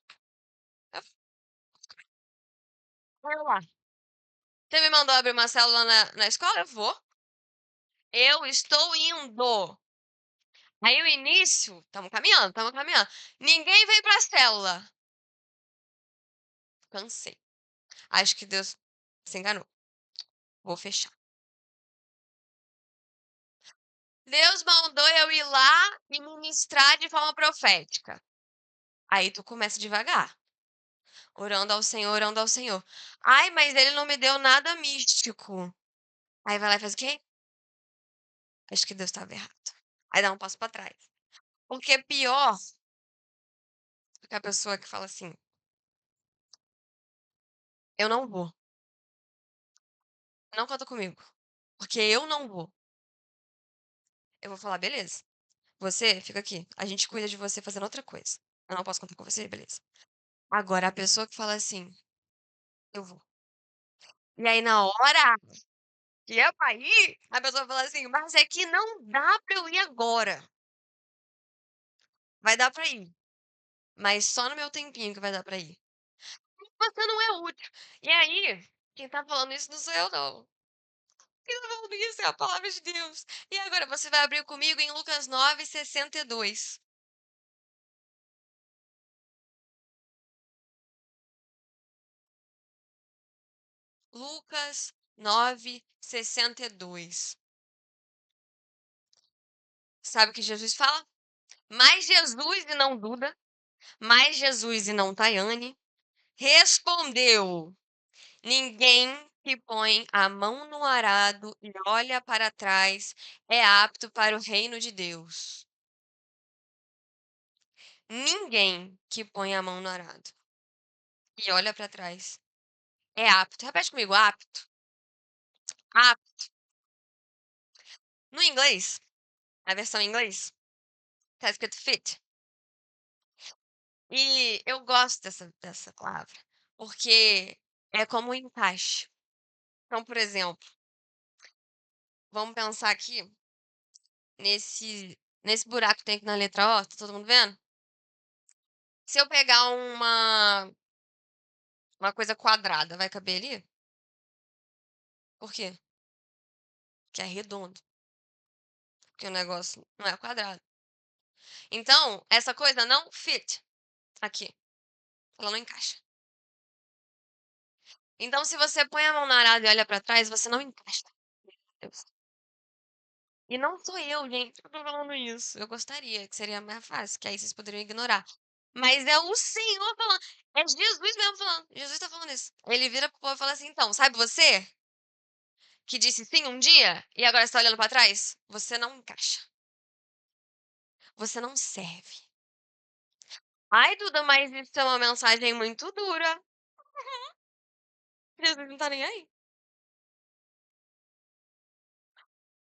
eu vou lá. Você me mandou abrir uma célula na escola? Eu vou. Eu estou indo". Aí o início, estamos caminhando, estamos caminhando. Ninguém veio pra célula. Cansei. Acho que Deus se enganou. Vou fechar. Deus mandou eu ir lá e ministrar de forma profética. Aí tu começa devagar, orando ao Senhor, orando ao Senhor. Ai, mas ele não me deu nada místico. Aí vai lá e faz o quê? Acho que Deus estava errado. Aí dá um passo pra trás. Porque é pior do que a pessoa que fala assim: eu não vou. Não conta comigo. Porque eu não vou. Eu vou falar, beleza. Você fica aqui. A gente cuida de você fazendo outra coisa. Eu não posso contar com você, beleza. Agora, a pessoa que fala assim: eu vou. E aí, na hora que é pra ir, a pessoa fala assim: "Mas é que não dá pra eu ir agora". Vai dar pra ir, mas só no meu tempinho que vai dar pra ir. Você não é útil. E aí, quem tá falando isso não sou eu não. Quem tá falando isso é a palavra de Deus. E agora você vai abrir comigo em Lucas 9:62. Lucas 9:62. Sabe o que Jesus fala? Mas Jesus, e não Duda, mas Jesus e não Tayane, respondeu: ninguém que põe a mão no arado e olha para trás é apto para o reino de Deus. Ninguém que põe a mão no arado e olha para trás é apto. Repete comigo, apto. Apto. No inglês, a versão em inglês, tá escrito fit. E eu gosto dessa palavra, porque é como um encaixe. Então, por exemplo, vamos pensar aqui nesse buraco que tem aqui na letra O, tá todo mundo vendo? Se eu pegar uma coisa quadrada, vai caber ali? Por quê? Porque é redondo, porque o negócio não é quadrado. Então, essa coisa não fit aqui, ela não encaixa. Então, se você põe a mão na arada e olha pra trás, você não encaixa. Deus. E não sou eu, gente, que tô falando isso. Eu gostaria, que seria mais fácil, que aí vocês poderiam ignorar. Mas é o Senhor falando. É Jesus mesmo falando. Jesus tá falando isso. Ele vira pro povo e fala assim: então, sabe você que disse sim um dia e agora está olhando pra trás? Você não encaixa. Você não serve. Ai, Duda, mas isso é uma mensagem muito dura. Jesus não tá nem aí.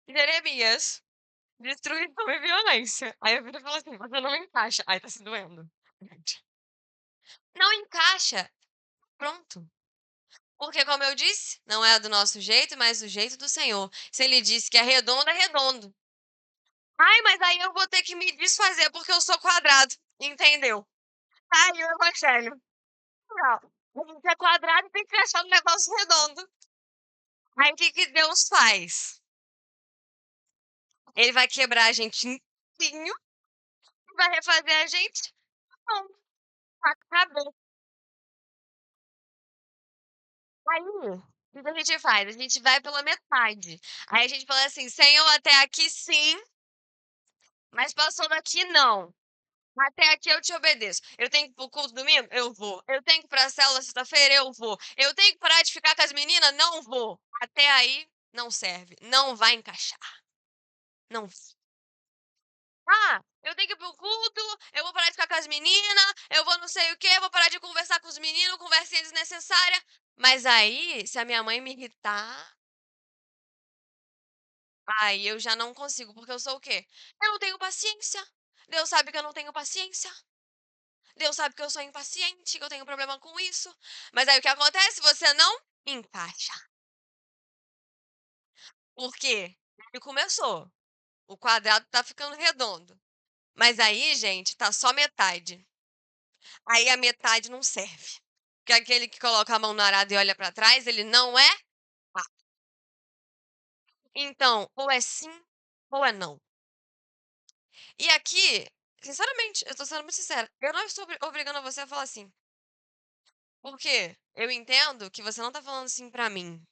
Jeremias, destruição e violência. Aí a vida fala assim: você não encaixa. Aí tá se doendo. Gente. Não encaixa. Pronto. Porque, como eu disse, não é do nosso jeito, mas do jeito do Senhor. Se ele disse que é redondo, é redondo. Ai, mas aí eu vou ter que me desfazer porque eu sou quadrado. Entendeu? Tá aí o evangelho. Não. A gente é quadrado e tem que achar um negócio redondo. Aí o que que Deus faz? Ele vai quebrar a gente inteirinho e vai refazer a gente não, acabou. Aí, o que que a gente faz? A gente vai pela metade. Aí a gente fala assim: Senhor, até aqui sim, mas passou daqui não. Até aqui eu te obedeço. Eu tenho que ir pro culto domingo? Eu vou. Eu tenho que ir pra célula sexta-feira? Eu vou. Eu tenho que parar de ficar com as meninas? Não vou. Até aí, não serve. Não vai encaixar. Não. Ah, eu tenho que ir pro culto, eu vou parar de ficar com as meninas, eu vou não sei o quê, vou parar de conversar com os meninos, conversinha desnecessária. Mas aí, se a minha mãe me irritar, aí eu já não consigo, porque eu sou o quê? Eu não tenho paciência. Deus sabe que eu não tenho paciência. Deus sabe que eu sou impaciente, que eu tenho problema com isso. Mas aí o que acontece? Você não encaixa. Por quê? Ele começou. O quadrado tá ficando redondo. Mas aí, gente, tá só metade. Aí a metade não serve. Porque aquele que coloca a mão no arado e olha pra trás, ele não é. Ah, então, ou é sim ou é não. E aqui, sinceramente, eu tô sendo muito sincera, eu não estou obrigando você a falar sim. Porque eu entendo que você não tá falando sim pra mim.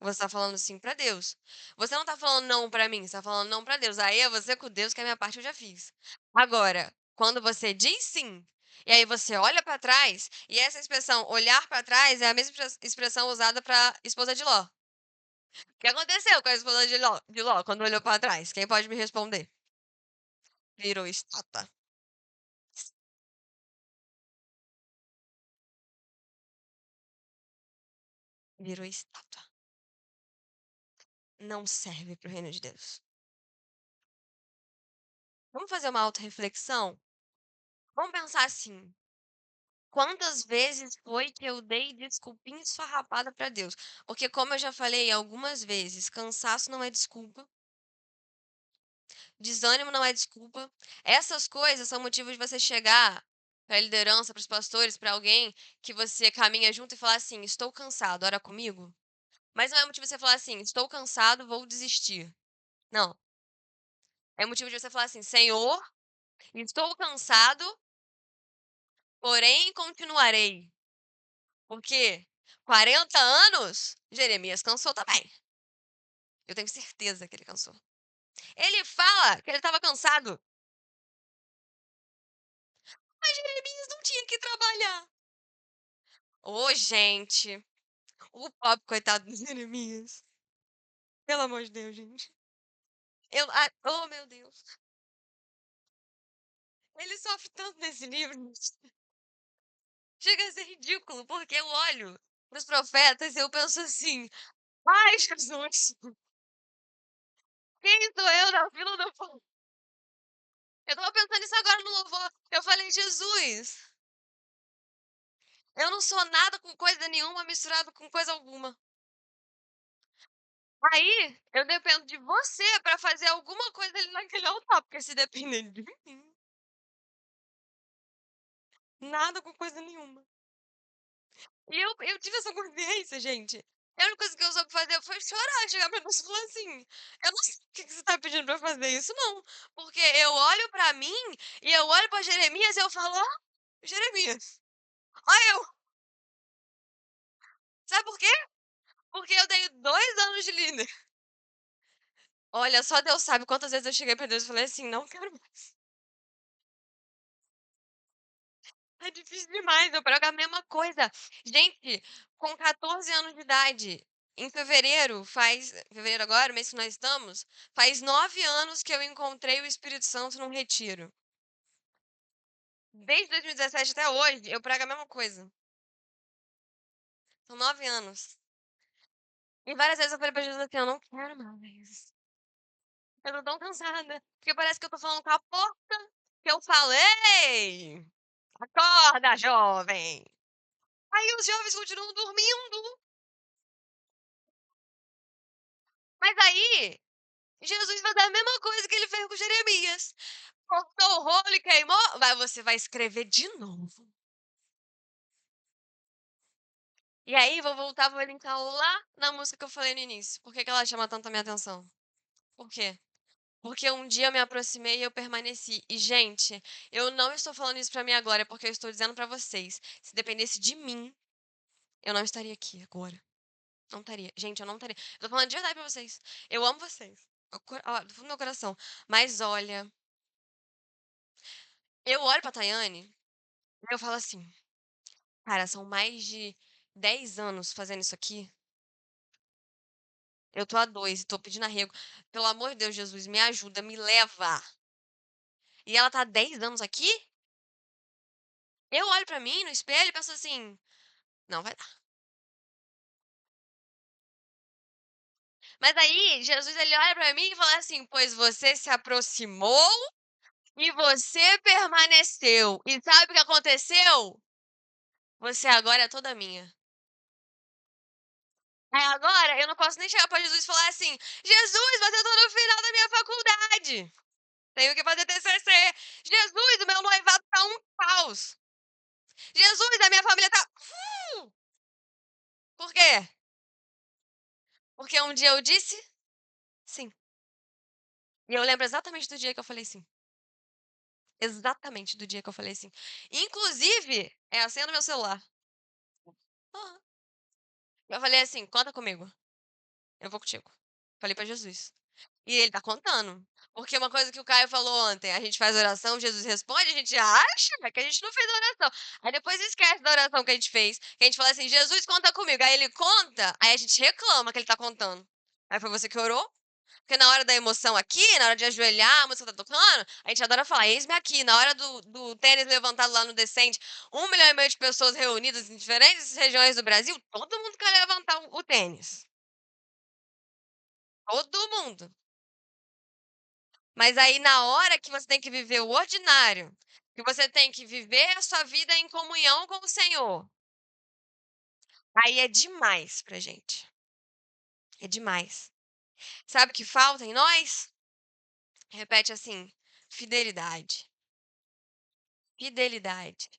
Você tá falando sim pra Deus. Você não tá falando não pra mim, você tá falando não pra Deus. Aí é você com Deus, que a minha parte eu já fiz. Agora, quando você diz sim, e aí você olha pra trás, e essa expressão olhar pra trás é a mesma expressão usada pra esposa de Ló. O que aconteceu com a esposa de Ló quando olhou pra trás? Quem pode me responder? Virou estátua. Virou estátua. Não serve pro reino de Deus. Vamos fazer uma autorreflexão? Vamos pensar assim: quantas vezes foi que eu dei desculpinha esfarrapada pra Deus? Porque, como eu já falei algumas vezes, cansaço não é desculpa, desânimo não é desculpa. Essas coisas são motivos de você chegar pra liderança, para os pastores, pra alguém que você caminha junto e falar assim: estou cansado, ora comigo. Mas não é motivo de você falar assim: estou cansado, vou desistir. Não. É motivo de você falar assim: Senhor, estou cansado, porém continuarei. Porque 40 anos, Jeremias cansou também. Eu tenho certeza que ele cansou. Ele fala que ele estava cansado, mas Jeremias não tinha que trabalhar. Ô, gente, o pobre coitado do Jeremias. Pelo amor de Deus, gente. Oh, meu Deus. Ele sofre tanto nesse livro. Chega a ser ridículo, porque eu olho para os profetas e eu penso assim: ai, Jesus, quem sou eu na fila do pão? Eu tava pensando nisso agora no louvor. Eu falei: Jesus, eu não sou nada com coisa nenhuma misturado com coisa alguma. Aí, eu dependo de você pra fazer alguma coisa ali naquele altar, porque se depender de mim, nada com coisa nenhuma. E eu tive essa consciência, gente. A única coisa que eu soube fazer foi chorar, chegar pra Deus e falar assim: eu não sei o que que você tá pedindo pra eu fazer isso, não. Porque eu olho pra mim e eu olho pra Jeremias e eu falo: ó, Jeremias, olha eu. Sabe por quê? Porque eu tenho 2 anos de líder. Olha, só Deus sabe quantas vezes eu cheguei pra Deus e falei assim: não quero mais. É difícil demais, eu prego a mesma coisa. Gente, com 14 anos de idade, em fevereiro, fevereiro agora, o mês que nós estamos, faz 9 anos que eu encontrei o Espírito Santo num retiro. Desde 2017 até hoje, eu prego a mesma coisa. São 9 anos. E várias vezes eu falei pra Jesus assim: eu não quero mais. Eu tô tão cansada. Porque parece que eu tô falando com a porta que eu falei. Acorda, jovem! Aí os jovens continuam dormindo. Mas aí, Jesus vai dar a mesma coisa que ele fez com Jeremias. Cortou o rolo e queimou, você vai escrever de novo. E aí, vou linkar lá na música que eu falei no início. Por que que ela chama tanto a minha atenção? Por quê? Porque um dia eu me aproximei e eu permaneci. E, gente, eu não estou falando isso pra minha glória, porque eu estou dizendo pra vocês. Se dependesse de mim, eu não estaria aqui agora. Não estaria. Gente, eu não estaria. Eu tô falando de verdade pra vocês. Eu amo vocês. Ó, do fundo do meu coração. Mas olha, eu olho pra Tayane e eu falo assim: cara, são mais de 10 anos fazendo isso aqui. Eu tô há 2 e tô pedindo arrego. Pelo amor de Deus, Jesus, me ajuda, me leva. E ela tá há 10 anos aqui? Eu olho pra mim no espelho e penso assim: não vai dar. Mas aí Jesus ele olha para mim e fala assim: "Pois você se aproximou e você permaneceu. E sabe o que aconteceu? Você agora é toda minha". Aí agora eu não posso nem chegar para Jesus e falar assim: "Jesus, mas eu tô no final da minha faculdade. Tenho que fazer TCC. Jesus, o meu noivado tá um caos. Jesus, a minha família tá". Por quê? Porque um dia eu disse sim. E eu lembro exatamente do dia que eu falei sim. Exatamente do dia que eu falei sim. Inclusive, é a senha do meu celular. Aham. Eu falei assim: "Conta comigo, eu vou contigo". Falei pra Jesus. E ele tá contando. Porque uma coisa que o Caio falou ontem, a gente faz oração, Jesus responde, a gente acha que a gente não fez oração. Aí depois esquece da oração que a gente fez. Que a gente fala assim: "Jesus, conta comigo". Aí ele conta, aí a gente reclama que ele tá contando. Aí foi você que orou? Porque na hora da emoção aqui, na hora de ajoelhar, a música tá tocando, a gente adora falar, eis-me aqui. Na hora do tênis levantado lá no Descende, 1,5 milhão de pessoas reunidas em diferentes regiões do Brasil, todo mundo quer levantar o tênis. Todo mundo. Mas aí na hora que você tem que viver o ordinário, que você tem que viver a sua vida em comunhão com o Senhor, aí é demais pra gente. É demais. Sabe o que falta em nós? Repete assim: fidelidade. Fidelidade.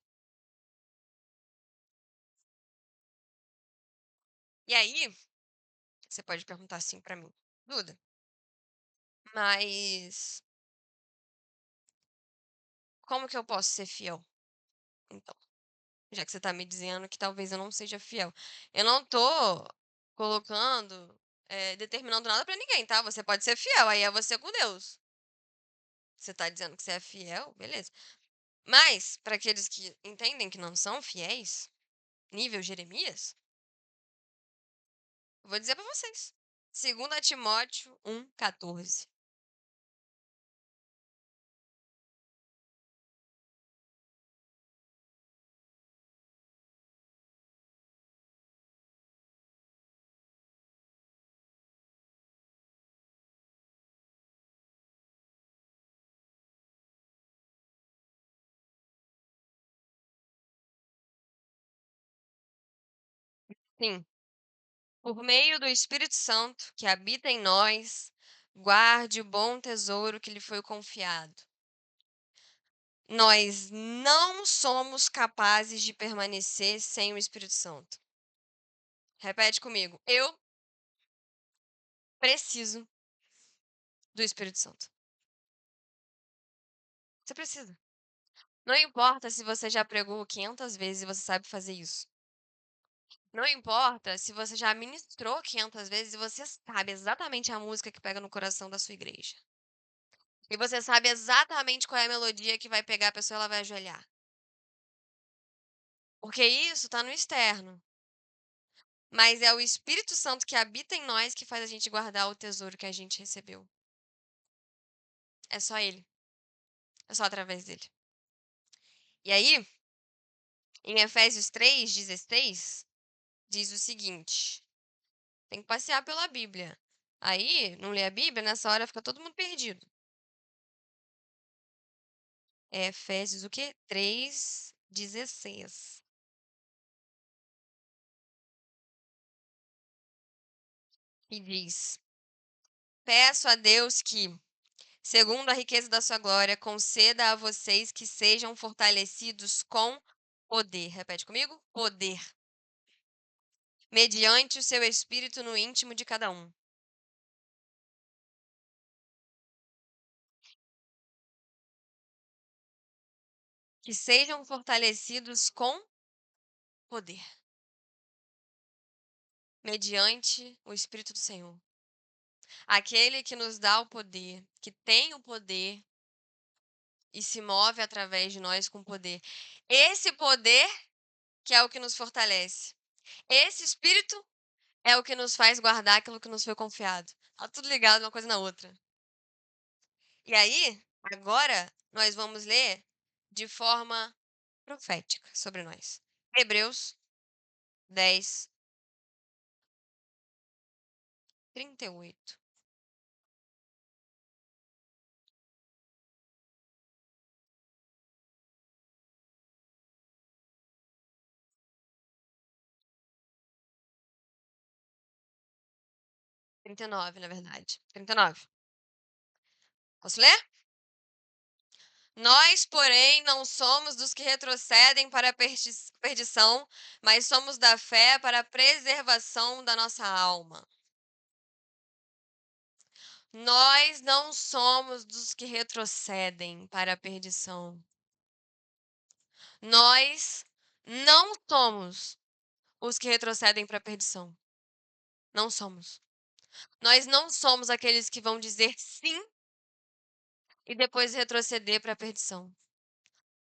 E aí, você pode perguntar assim pra mim: "Duda, mas como que eu posso ser fiel, então? Já que você tá me dizendo que talvez eu não seja fiel". Eu não tô colocando, determinando nada pra ninguém, tá. Você pode ser fiel, aí é você com Deus. Você tá dizendo que você é fiel, beleza. Mas, para aqueles que entendem que não são fiéis, nível Jeremias, eu vou dizer para vocês. 2 Timóteo 1,14. Sim. Por meio do Espírito Santo que habita em nós, guarde o bom tesouro que lhe foi confiado. Nós não somos capazes de permanecer sem o Espírito Santo. Repete comigo. Eu preciso do Espírito Santo. Você precisa. Não importa se você já pregou 500 vezes e você sabe fazer isso. Não importa se você já ministrou 500 vezes e você sabe exatamente a música que pega no coração da sua igreja. E você sabe exatamente qual é a melodia que vai pegar a pessoa e ela vai ajoelhar. Porque isso está no externo. Mas é o Espírito Santo que habita em nós que faz a gente guardar o tesouro que a gente recebeu. É só Ele. É só através dele. E aí, em Efésios 3,16, diz o seguinte: tem que passear pela Bíblia. Aí, não lê a Bíblia, nessa hora fica todo mundo perdido. É Efésios o quê? 3,16. E diz: Peço a Deus que, segundo a riqueza da sua glória, conceda a vocês que sejam fortalecidos com poder. Repete comigo: poder. Mediante o seu espírito no íntimo de cada um. Que sejam fortalecidos com poder. Mediante o Espírito do Senhor. Aquele que nos dá o poder, que tem o poder e se move através de nós com poder. Esse poder que é o que nos fortalece. Esse espírito é o que nos faz guardar aquilo que nos foi confiado. Tá tudo ligado uma coisa na outra. E aí, agora nós vamos ler de forma profética sobre nós. Hebreus 10, 38. 39, na verdade. 39. Posso ler? Nós, porém, não somos dos que retrocedem para a perdição, mas somos da fé para a preservação da nossa alma. Nós não somos dos que retrocedem para a perdição. Nós não somos os que retrocedem para a perdição. Não somos. Nós não somos aqueles que vão dizer sim e depois retroceder para a perdição.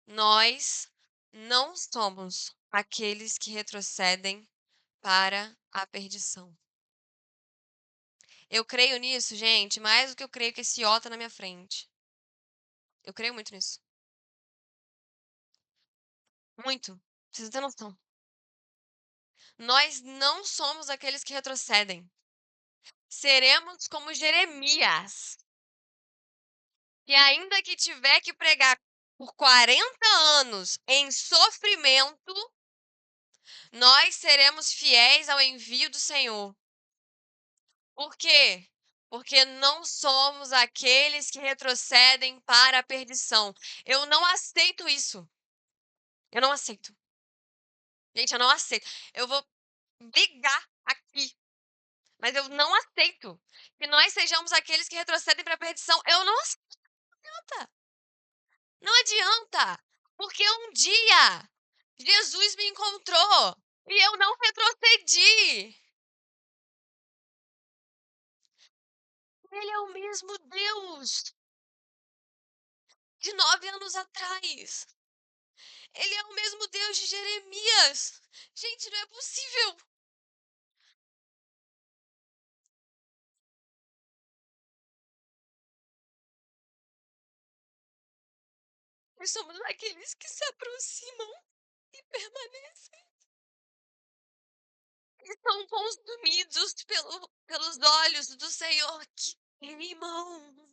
Nós não somos aqueles que retrocedem para a perdição. Eu creio nisso, gente, mais do que eu creio que esse ó tá na minha frente. Eu creio muito nisso. Muito. Vocês não têm noção. Nós não somos aqueles que retrocedem. Seremos como Jeremias, que ainda que tiver que pregar por 40 anos em sofrimento, nós seremos fiéis ao envio do Senhor. Por quê? Porque não somos aqueles que retrocedem para a perdição. Eu não aceito isso. Eu não aceito. Gente, eu não aceito. Eu vou brigar aqui. Mas eu não aceito que nós sejamos aqueles que retrocedem para a perdição. Eu não aceito. Não adianta. Porque um dia Jesus me encontrou e eu não retrocedi. Ele é o mesmo Deus de 9 anos atrás. Ele é o mesmo Deus de Jeremias. Gente, não é possível. Nós somos aqueles que se aproximam e permanecem. E são consumidos pelos olhos do Senhor que queimam.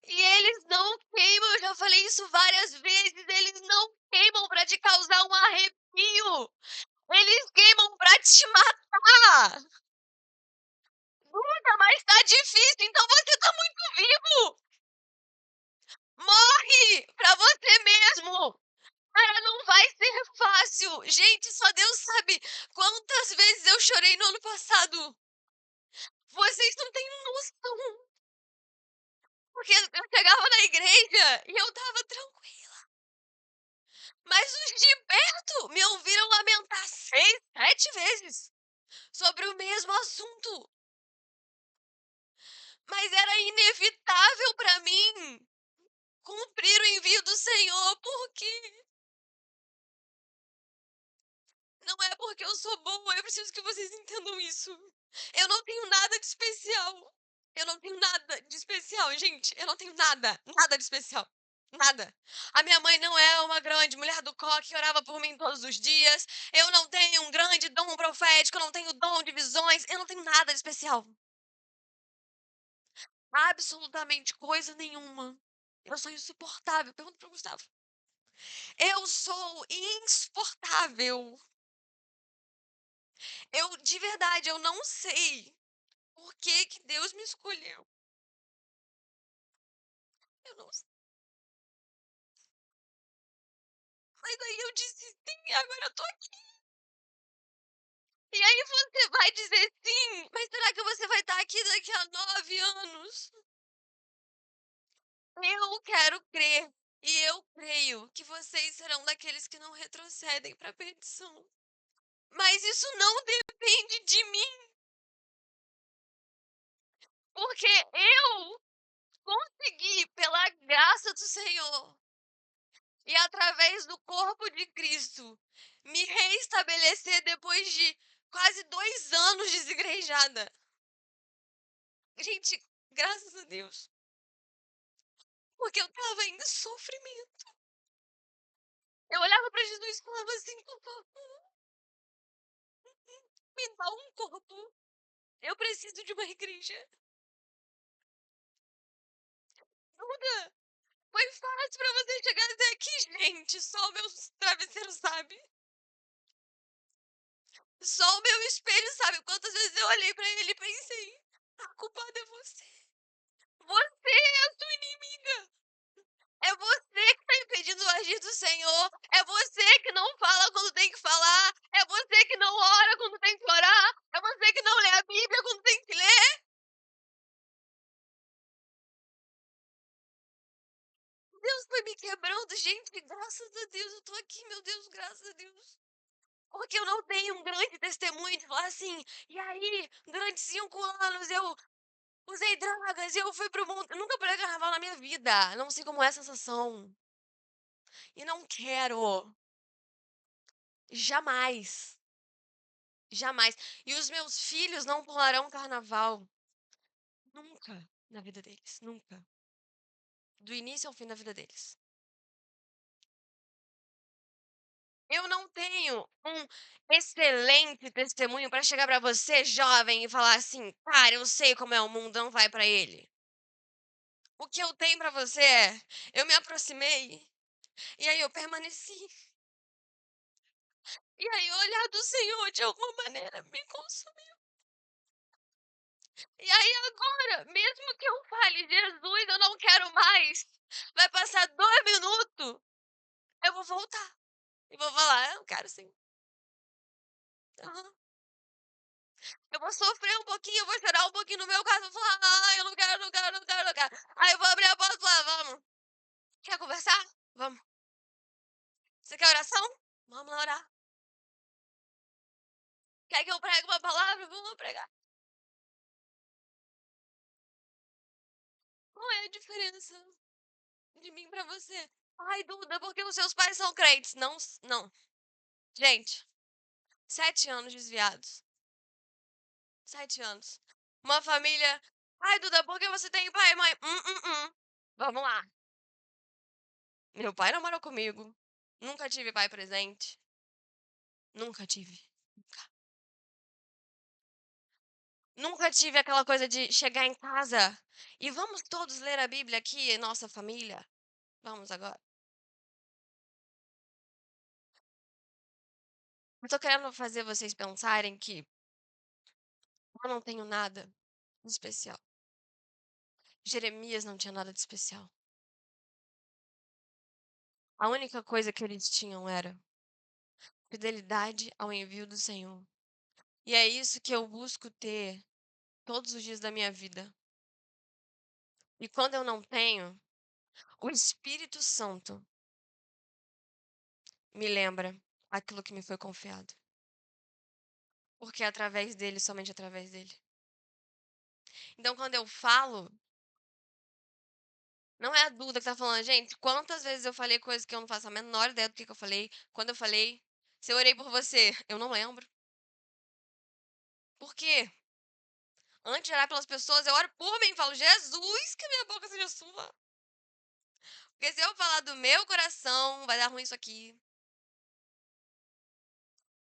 E eles não queimam, eu já falei isso várias vezes, eles não queimam para te causar um arrepio. Eles queimam para te matar. Puta, mas tá difícil, então você tá muito vivo. Morre pra você mesmo. Cara, não vai ser fácil. Gente, só Deus sabe quantas vezes eu chorei no ano passado. Vocês não têm noção. Porque eu chegava na igreja e eu tava tranquila. Mas os de perto me ouviram lamentar 6, 7 vezes sobre o mesmo assunto. Mas era inevitável para mim cumprir o envio do Senhor, porque não é porque eu sou boa, eu preciso que vocês entendam isso. Eu não tenho nada de especial. Eu não tenho nada de especial, gente. Eu não tenho nada, nada de especial. Nada. A minha mãe não é uma grande mulher do coque que orava por mim todos os dias. Eu não tenho um grande dom profético, eu não tenho dom de visões. Eu não tenho nada de especial. Absolutamente coisa nenhuma. Eu sou insuportável. Pergunta pro Gustavo. Eu sou insuportável. Eu, de verdade, eu não sei por que que Deus me escolheu. Eu não sei. Mas aí eu disse sim e agora eu tô aqui. E aí você vai dizer sim, mas será que você vai estar aqui daqui a 9 anos? Eu quero crer e eu creio que vocês serão daqueles que não retrocedem para a perdição. Mas isso não depende de mim, porque eu consegui, pela graça do Senhor e através do corpo de Cristo, me reestabelecer depois de quase 2 anos desigrejada. Gente, graças a Deus. Porque eu tava em sofrimento. Eu olhava pra Jesus e falava assim: por favor, me dá um corpo. Eu preciso de uma igreja. Duda, foi fácil pra você chegar até aqui, gente. Só o meu travesseiro sabe. Só o meu espelho sabe quantas vezes eu olhei pra ele e pensei: a culpada é você. Você é a sua inimiga. É você que tá impedindo o agir do Senhor. É você que não fala quando tem que falar. É você que não ora quando tem que orar. É você que não lê a Bíblia quando tem que ler. Deus foi me quebrando, gente. Graças a Deus eu tô aqui, meu Deus, graças a Deus. Porque eu não tenho um grande testemunho de falar assim, e aí, durante 5 anos eu usei drogas e eu fui pro mundo. Eu nunca pulei carnaval na minha vida. Não sei como é a sensação. E não quero. Jamais. Jamais. E os meus filhos não pularão carnaval. Nunca na vida deles. Nunca. Do início ao fim da vida deles. Eu não tenho um excelente testemunho para chegar para você, jovem, e falar assim: cara, eu sei como é o mundo, não vai para ele. O que eu tenho para você é: eu me aproximei, e aí eu permaneci. E aí o olhar do Senhor, de alguma maneira, me consumiu. E aí agora, mesmo que eu fale, Jesus, eu não quero mais, vai passar 2 minutos, eu vou voltar. E vou falar, eu quero sim. Aham. Eu vou sofrer um pouquinho, eu vou chorar um pouquinho no meu caso, eu vou falar, eu não quero, não quero, não quero, não quero. Aí eu vou abrir a porta e falar, vamos. Quer conversar? Vamos. Você quer oração? Vamos lá orar. Quer que eu pregue uma palavra? Vamos pregar. Qual é a diferença de mim pra você? Ai, Duda, porque os seus pais são crentes. Não, não. Gente, 7 anos desviados. 7 anos. Uma família. Ai, Duda, por que você tem pai e mãe? Vamos lá. Meu pai não morou comigo. Nunca tive pai presente. Nunca tive. Nunca tive aquela coisa de chegar em casa e vamos todos ler a Bíblia aqui, nossa família. Vamos agora. Eu tô querendo fazer vocês pensarem que eu não tenho nada de especial. Jeremias não tinha nada de especial. A única coisa que eles tinham era fidelidade ao envio do Senhor. E é isso que eu busco ter todos os dias da minha vida. E quando eu não tenho, o Espírito Santo me lembra aquilo que me foi confiado. Porque é através dele, somente através dele. Então, quando eu falo, não é a Duda que tá falando, gente, quantas vezes eu falei coisas que eu não faço a menor ideia do que eu falei, quando eu falei, se eu orei por você, eu não lembro. Por quê? Antes de orar pelas pessoas, eu oro por mim, falo, Jesus, que minha boca seja sua. Porque se eu falar do meu coração, vai dar ruim isso aqui.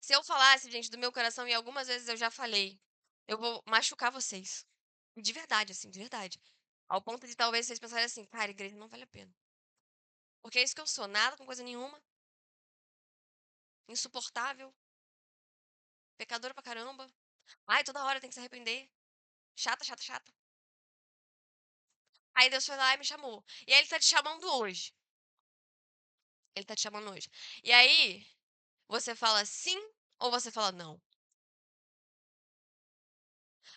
Se eu falasse, gente, do meu coração, e algumas vezes eu já falei, eu vou machucar vocês. De verdade, assim, de verdade. Ao ponto de talvez vocês pensarem assim, cara, igreja não vale a pena. Porque é isso que eu sou, nada com coisa nenhuma, insuportável, pecadora pra caramba. Ai, toda hora tem que se arrepender. Chata, chata, chata. Aí Deus foi lá e me chamou. E aí ele tá te chamando hoje. Ele tá te chamando hoje. E aí, você fala sim ou você fala não?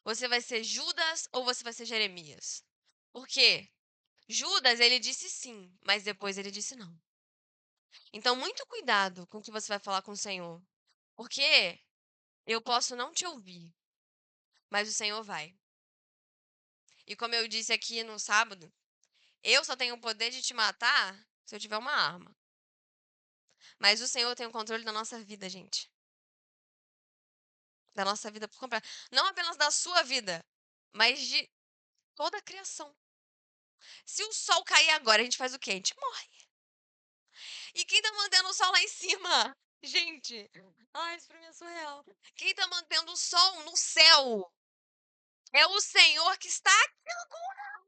Você vai ser Judas ou você vai ser Jeremias? Por quê? Judas, ele disse sim, mas depois ele disse não. Então, muito cuidado com o que você vai falar com o Senhor. Porque eu posso não te ouvir, mas o Senhor vai. E como eu disse aqui no sábado, eu só tenho o poder de te matar se eu tiver uma arma. Mas o Senhor tem o controle da nossa vida, gente. Da nossa vida por completo. Não apenas da sua vida, mas de toda a criação. Se o sol cair agora, a gente faz o quê? A gente morre. E quem tá mantendo o sol lá em cima? Gente, ai, isso pra mim é surreal. Quem tá mantendo o sol no céu? É o Senhor que está aqui agora.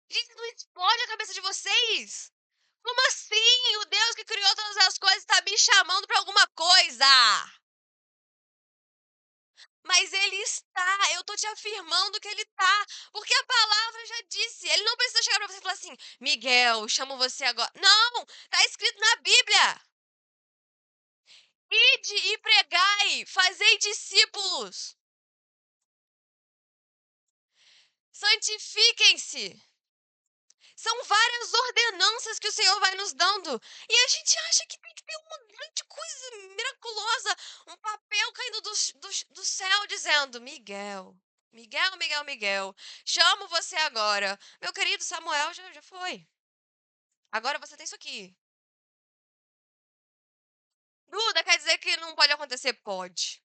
Gente, não explode a cabeça de vocês. Como assim? O Deus que criou todas as coisas está me chamando para alguma coisa. Mas ele está, eu tô te afirmando que ele está, porque a palavra já disse, ele não precisa chegar para você e falar assim, Miguel, chamo você agora. Não, está escrito na Bíblia. Ide e pregai, fazei discípulos, santifiquem-se. São várias ordenanças que o Senhor vai nos dando. E a gente acha que tem que ter uma grande coisa miraculosa, um papel caindo do céu dizendo: Miguel, Miguel, Miguel, Miguel, chamo você agora. Meu querido Samuel já foi. Agora você tem isso aqui. Duda, quer dizer que não pode acontecer? Pode.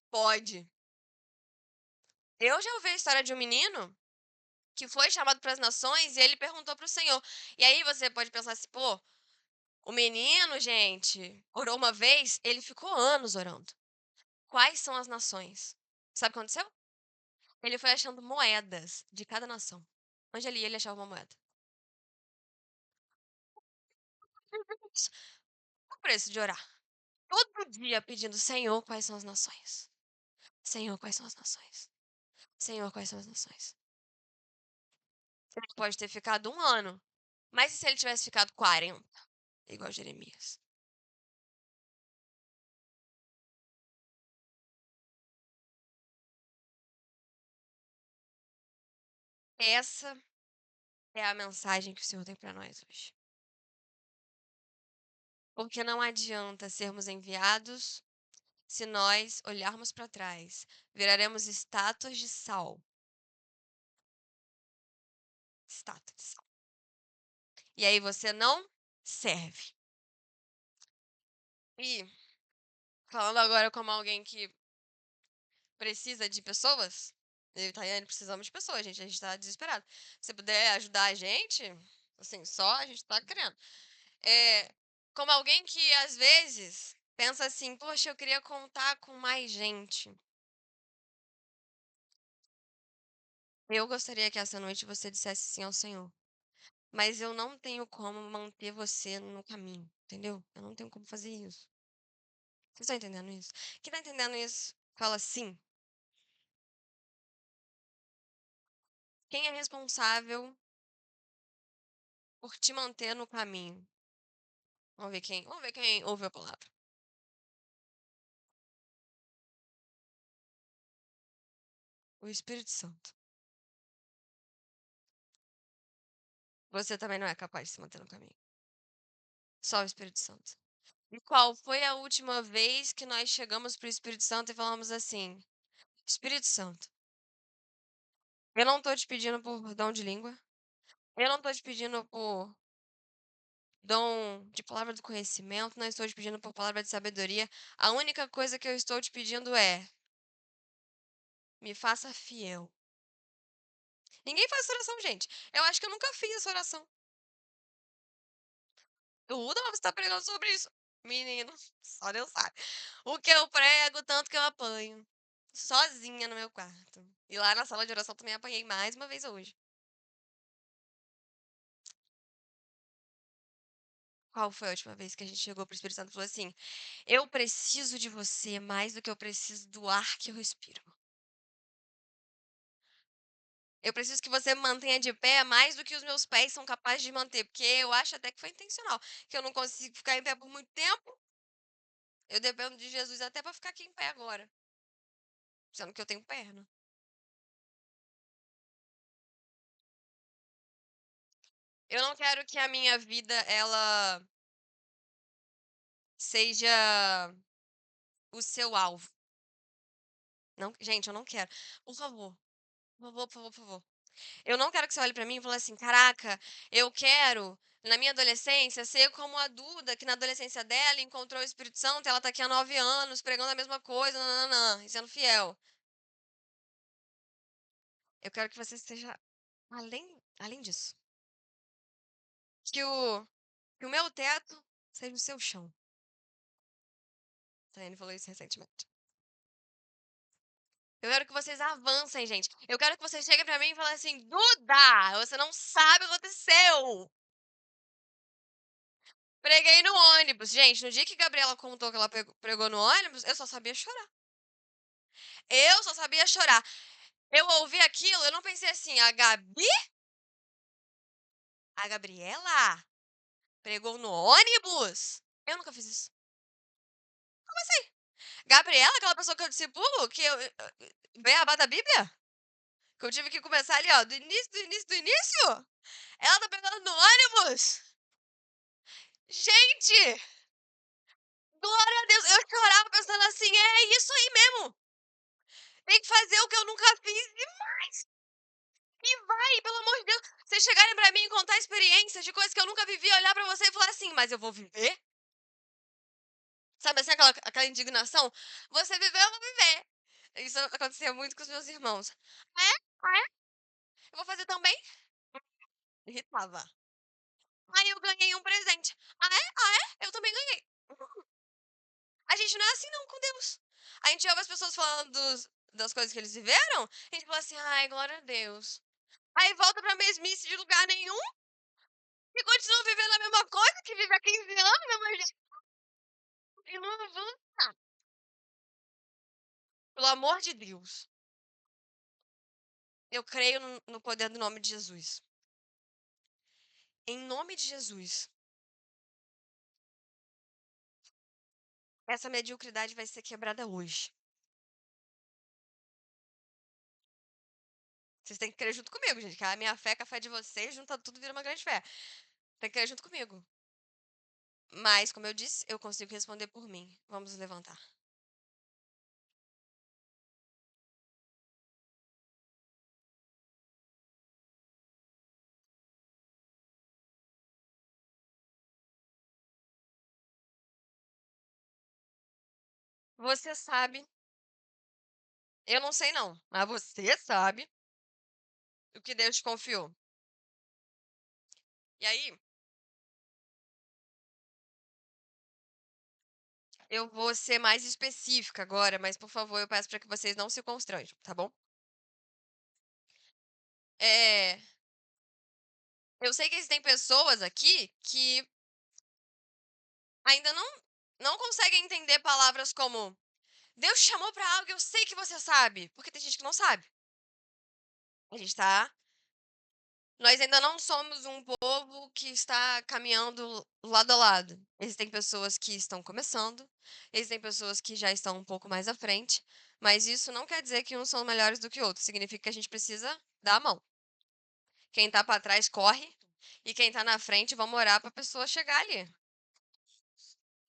Pode. Eu já ouvi a história de um menino que foi chamado para as nações e ele perguntou para o Senhor. E aí você pode pensar assim, pô, o menino, gente, orou uma vez, ele ficou anos orando. Quais são as nações? Sabe o que aconteceu? Ele foi achando moedas de cada nação. Onde ali ele achava uma moeda. Qual o preço de orar? Todo dia pedindo, Senhor, quais são as nações? Senhor, quais são as nações? Senhor, quais são as nações? Ele pode ter ficado um ano. Mas e se ele tivesse ficado 40? Igual Jeremias. Essa é a mensagem que o Senhor tem para nós hoje. Porque não adianta sermos enviados se nós olharmos para trás. Viraremos estátuas de sal. Estátua de sal. E aí você não serve. E falando agora como alguém que precisa de pessoas, eu e Tayane precisamos de pessoas, gente. A gente tá desesperado. Se você puder ajudar a gente, assim, só a gente tá querendo. É, como alguém que às vezes pensa assim, poxa, eu queria contar com mais gente. Eu gostaria que essa noite você dissesse sim ao Senhor. Mas eu não tenho como manter você no caminho, entendeu? Eu não tenho como fazer isso. Vocês estão entendendo isso? Quem tá entendendo isso, fala sim. Quem é responsável por te manter no caminho? Vamos ver quem ouve a palavra. O Espírito Santo. Você também não é capaz de se manter no caminho. Só o Espírito Santo. E qual foi a última vez que nós chegamos pro Espírito Santo e falamos assim: Espírito Santo, eu não tô te pedindo por dom de língua. Eu não tô te pedindo por dom de palavra do conhecimento, não estou te pedindo por palavra de sabedoria. A única coisa que eu estou te pedindo é: me faça fiel. Ninguém faz essa oração, gente. Eu acho que eu nunca fiz essa oração. Tudo, mas você tá pregando sobre isso. Menino, só Deus sabe. O que eu prego, tanto que eu apanho. Sozinha no meu quarto. E lá na sala de oração também apanhei mais uma vez hoje. Qual foi a última vez que a gente chegou pro Espírito Santo e falou assim: eu preciso de você mais do que eu preciso do ar que eu respiro. Eu preciso que você me mantenha de pé mais do que os meus pés são capazes de manter, porque eu acho até que foi intencional, que eu não consigo ficar em pé por muito tempo. Eu dependo de Jesus até para ficar aqui em pé agora, sendo que eu tenho perna. Eu não quero que a minha vida ela seja o seu alvo. Não, gente, eu não quero. Por favor, por favor, por favor, por favor. Eu não quero que você olhe pra mim e fale assim: "Caraca, eu quero na minha adolescência ser como a Duda, que na adolescência dela encontrou o Espírito Santo, ela tá aqui há 9 anos pregando a mesma coisa, nananã, e sendo fiel". Eu quero que você seja além disso. Que o que o meu teto seja o seu chão. Taiane falou isso recentemente. Eu quero que vocês avancem, gente. Eu quero que vocês cheguem pra mim e falem assim: Duda, você não sabe o que aconteceu. Preguei no ônibus. Gente, no dia que Gabriela contou que ela pregou no ônibus, eu só sabia chorar. Eu só sabia chorar. Eu ouvi aquilo, eu não pensei assim, a Gabi? A Gabriela? Pregou no ônibus? Eu nunca fiz isso. Gabriela, aquela pessoa que eu discipulo, que vem a da Bíblia? Que eu tive que começar ali, ó, do início, do início, do início? Ela tá pegando no ônibus? Gente! Glória a Deus! Eu chorava pensando assim, é isso aí mesmo! Tem que fazer o que eu nunca fiz e vai, pelo amor de Deus! Vocês chegarem pra mim e contar experiências de coisas que eu nunca vivi, olhar pra você e falar assim, mas eu vou viver? Sabe assim, aquela indignação? Você viveu, eu vou viver. Isso acontecia muito com os meus irmãos. Ah, é? Ah, é? Eu vou fazer também? Irritava. Aí eu ganhei um presente. Ah, é? Ah, é? Eu também ganhei. A gente não é assim não com Deus. A gente ouve as pessoas falando das coisas que eles viveram, a gente fala assim, ai, glória a Deus. Aí volta pra mesmice de lugar nenhum e continua vivendo a mesma coisa que vive há 15 anos, mas e não avança. Pelo amor de Deus. Eu creio no poder do nome de Jesus. Em nome de Jesus. Essa mediocridade vai ser quebrada hoje. Vocês têm que crer junto comigo, gente. Que a minha fé com a fé de vocês, junta tudo, vira uma grande fé. Tem que crer junto comigo. Mas, como eu disse, eu consigo responder por mim. Vamos nos levantar. Você sabe, eu não sei não, mas você sabe o que Deus te confiou. E aí, eu vou ser mais específica agora, mas por favor, eu peço para que vocês não se constranjam, tá bom? É, eu sei que existem pessoas aqui que ainda não conseguem entender palavras como Deus te chamou para algo, eu sei que você sabe, porque tem gente que não sabe. A gente tá Nós ainda não somos um povo que está caminhando lado a lado. Existem pessoas que estão começando, existem pessoas que já estão um pouco mais à frente, mas isso não quer dizer que uns são melhores do que outros. Significa que a gente precisa dar a mão. Quem tá para trás corre e quem tá na frente vamos orar para a pessoa chegar ali.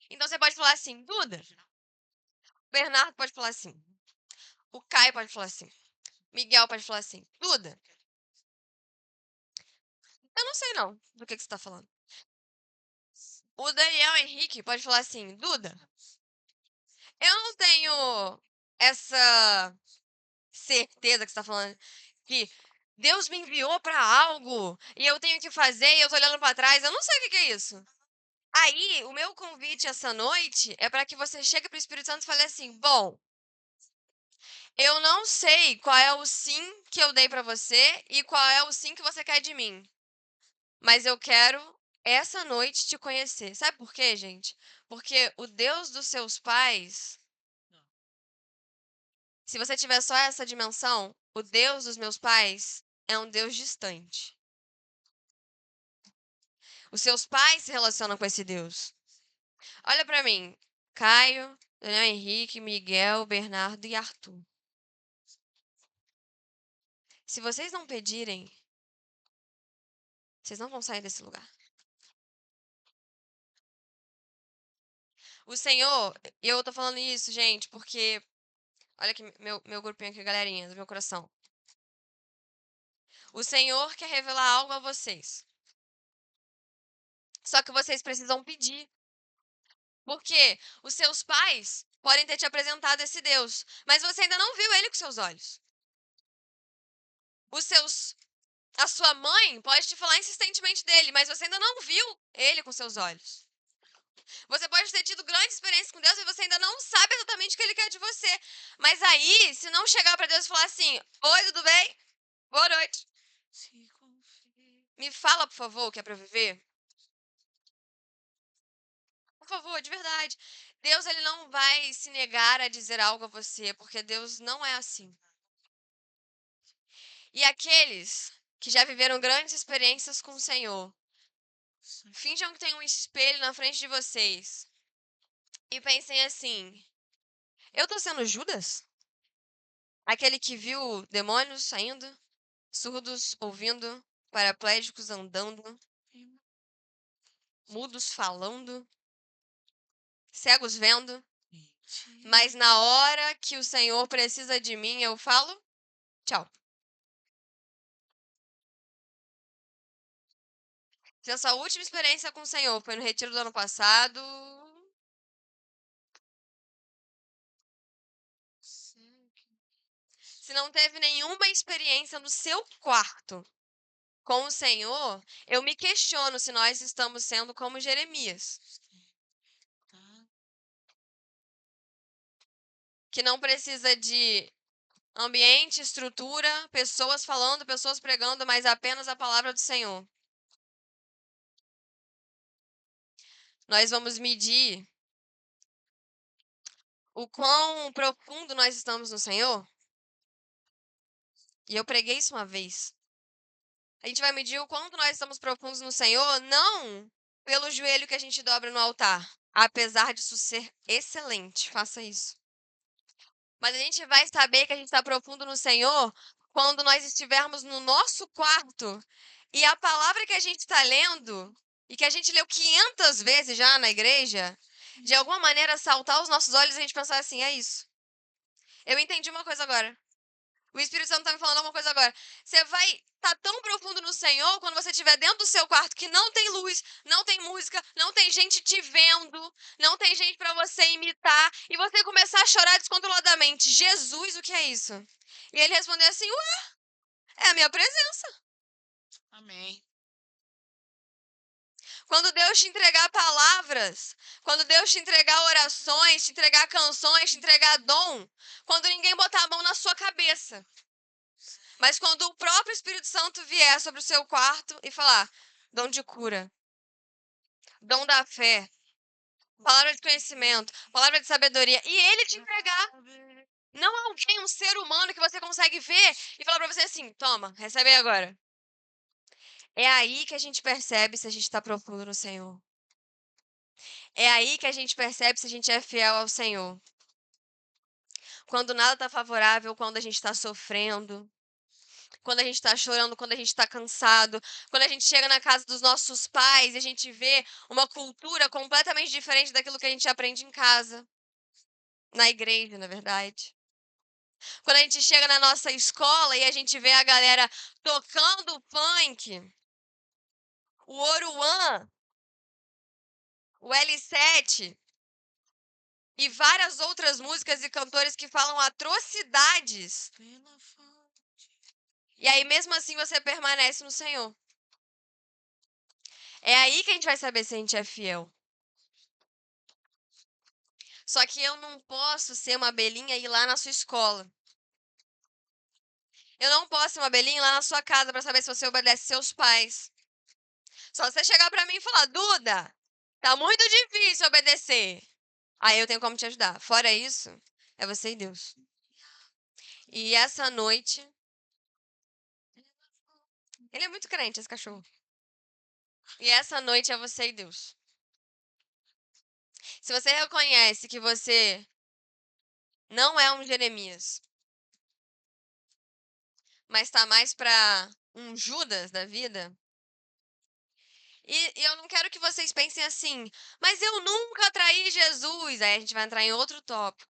Então você pode falar assim, Duda. O Bernardo pode falar assim. O Caio pode falar assim. Miguel pode falar assim. Duda, eu não sei não do que você tá falando. O Daniel Henrique pode falar assim, Duda, eu não tenho essa certeza que você tá falando que Deus me enviou para algo e eu tenho que fazer e eu tô olhando para trás. Eu não sei o que que é isso. Aí, o meu convite essa noite é para que você chegue pro Espírito Santo e fale assim: "Bom, eu não sei qual é o sim que eu dei para você e qual é o sim que você quer de mim, mas eu quero essa noite te conhecer". Sabe por quê, gente? Porque o Deus dos seus pais, se você tiver só essa dimensão, o Deus dos meus pais é um Deus distante. Os seus pais se relacionam com esse Deus. Olha pra mim. Caio, Daniel Henrique, Miguel, Bernardo e Arthur. Se vocês não pedirem, vocês não vão sair desse lugar. O Senhor, e eu tô falando isso, gente, porque olha aqui meu grupinho aqui, galerinha, do meu coração. O Senhor quer revelar algo a vocês. Só que vocês precisam pedir. Porque os seus pais podem ter te apresentado esse Deus, mas você ainda não viu ele com seus olhos. Os seus A sua mãe pode te falar insistentemente dele, mas você ainda não viu ele com seus olhos. Você pode ter tido grande experiência com Deus e você ainda não sabe exatamente o que Ele quer de você. Mas aí, se não chegar para Deus e falar assim: Oi, tudo bem? Boa noite. Me fala, por favor, o que é para eu viver? Por favor, de verdade. Deus, ele não vai se negar a dizer algo a você, porque Deus não é assim. E aqueles que já viveram grandes experiências com o Senhor, finjam que tem um espelho na frente de vocês e pensem assim: eu tô sendo Judas? Aquele que viu demônios saindo, surdos ouvindo, paraplégicos andando, mudos falando, cegos vendo, mas na hora que o Senhor precisa de mim, eu falo: tchau. Se a sua última experiência com o Senhor foi no retiro do ano passado, se não teve nenhuma experiência no seu quarto com o Senhor, eu me questiono se nós estamos sendo como Jeremias, que não precisa de ambiente, estrutura, pessoas falando, pessoas pregando, mas apenas a palavra do Senhor. Nós vamos medir o quão profundo nós estamos no Senhor. E eu preguei isso uma vez. A gente vai medir o quanto nós estamos profundos no Senhor, não pelo joelho que a gente dobra no altar. Apesar disso ser excelente, faça isso. Mas a gente vai saber que a gente está profundo no Senhor quando nós estivermos no nosso quarto e a palavra que a gente está lendo e que a gente leu 500 vezes já na igreja, de alguma maneira saltar aos nossos olhos e a gente pensar assim: é isso. Eu entendi uma coisa agora. O Espírito Santo está me falando uma coisa agora. Você vai estar tão profundo no Senhor quando você estiver dentro do seu quarto que não tem luz, não tem música, não tem gente te vendo, não tem gente para você imitar e você começar a chorar descontroladamente. Jesus, o que é isso? E ele respondeu assim: ué, é a minha presença. Amém. Quando Deus te entregar palavras, quando Deus te entregar orações, te entregar canções, te entregar dom, quando ninguém botar a mão na sua cabeça. Mas quando o próprio Espírito Santo vier sobre o seu quarto e falar: dom de cura, dom da fé, palavra de conhecimento, palavra de sabedoria, e ele te entregar, não alguém, um ser humano que você consegue ver e falar para você assim: toma, recebe aí agora. É aí que a gente percebe se a gente está profundo no Senhor. É aí que a gente percebe se a gente é fiel ao Senhor. Quando nada está favorável, quando a gente está sofrendo, quando a gente está chorando, quando a gente está cansado, quando a gente chega na casa dos nossos pais e a gente vê uma cultura completamente diferente daquilo que a gente aprende em casa, na igreja, na verdade. Quando a gente chega na nossa escola e a gente vê a galera tocando funk, o Oruan, o L7 e várias outras músicas e cantores que falam atrocidades. E aí, mesmo assim, você permanece no Senhor. É aí que a gente vai saber se a gente é fiel. Só que eu não posso ser uma abelhinha e ir lá na sua escola. Eu não posso ser uma abelhinha e ir lá na sua casa para saber se você obedece seus pais. Só você chegar para mim e falar: Duda, tá muito difícil obedecer. Aí eu tenho como te ajudar. Fora isso, é você e Deus. E essa noite. Ele é muito crente, esse cachorro. E essa noite é você e Deus. Se você reconhece que você não é um Jeremias, mas tá mais para um Judas da vida. E eu não quero que vocês pensem assim, mas eu nunca traí Jesus. Aí a gente vai entrar em outro tópico.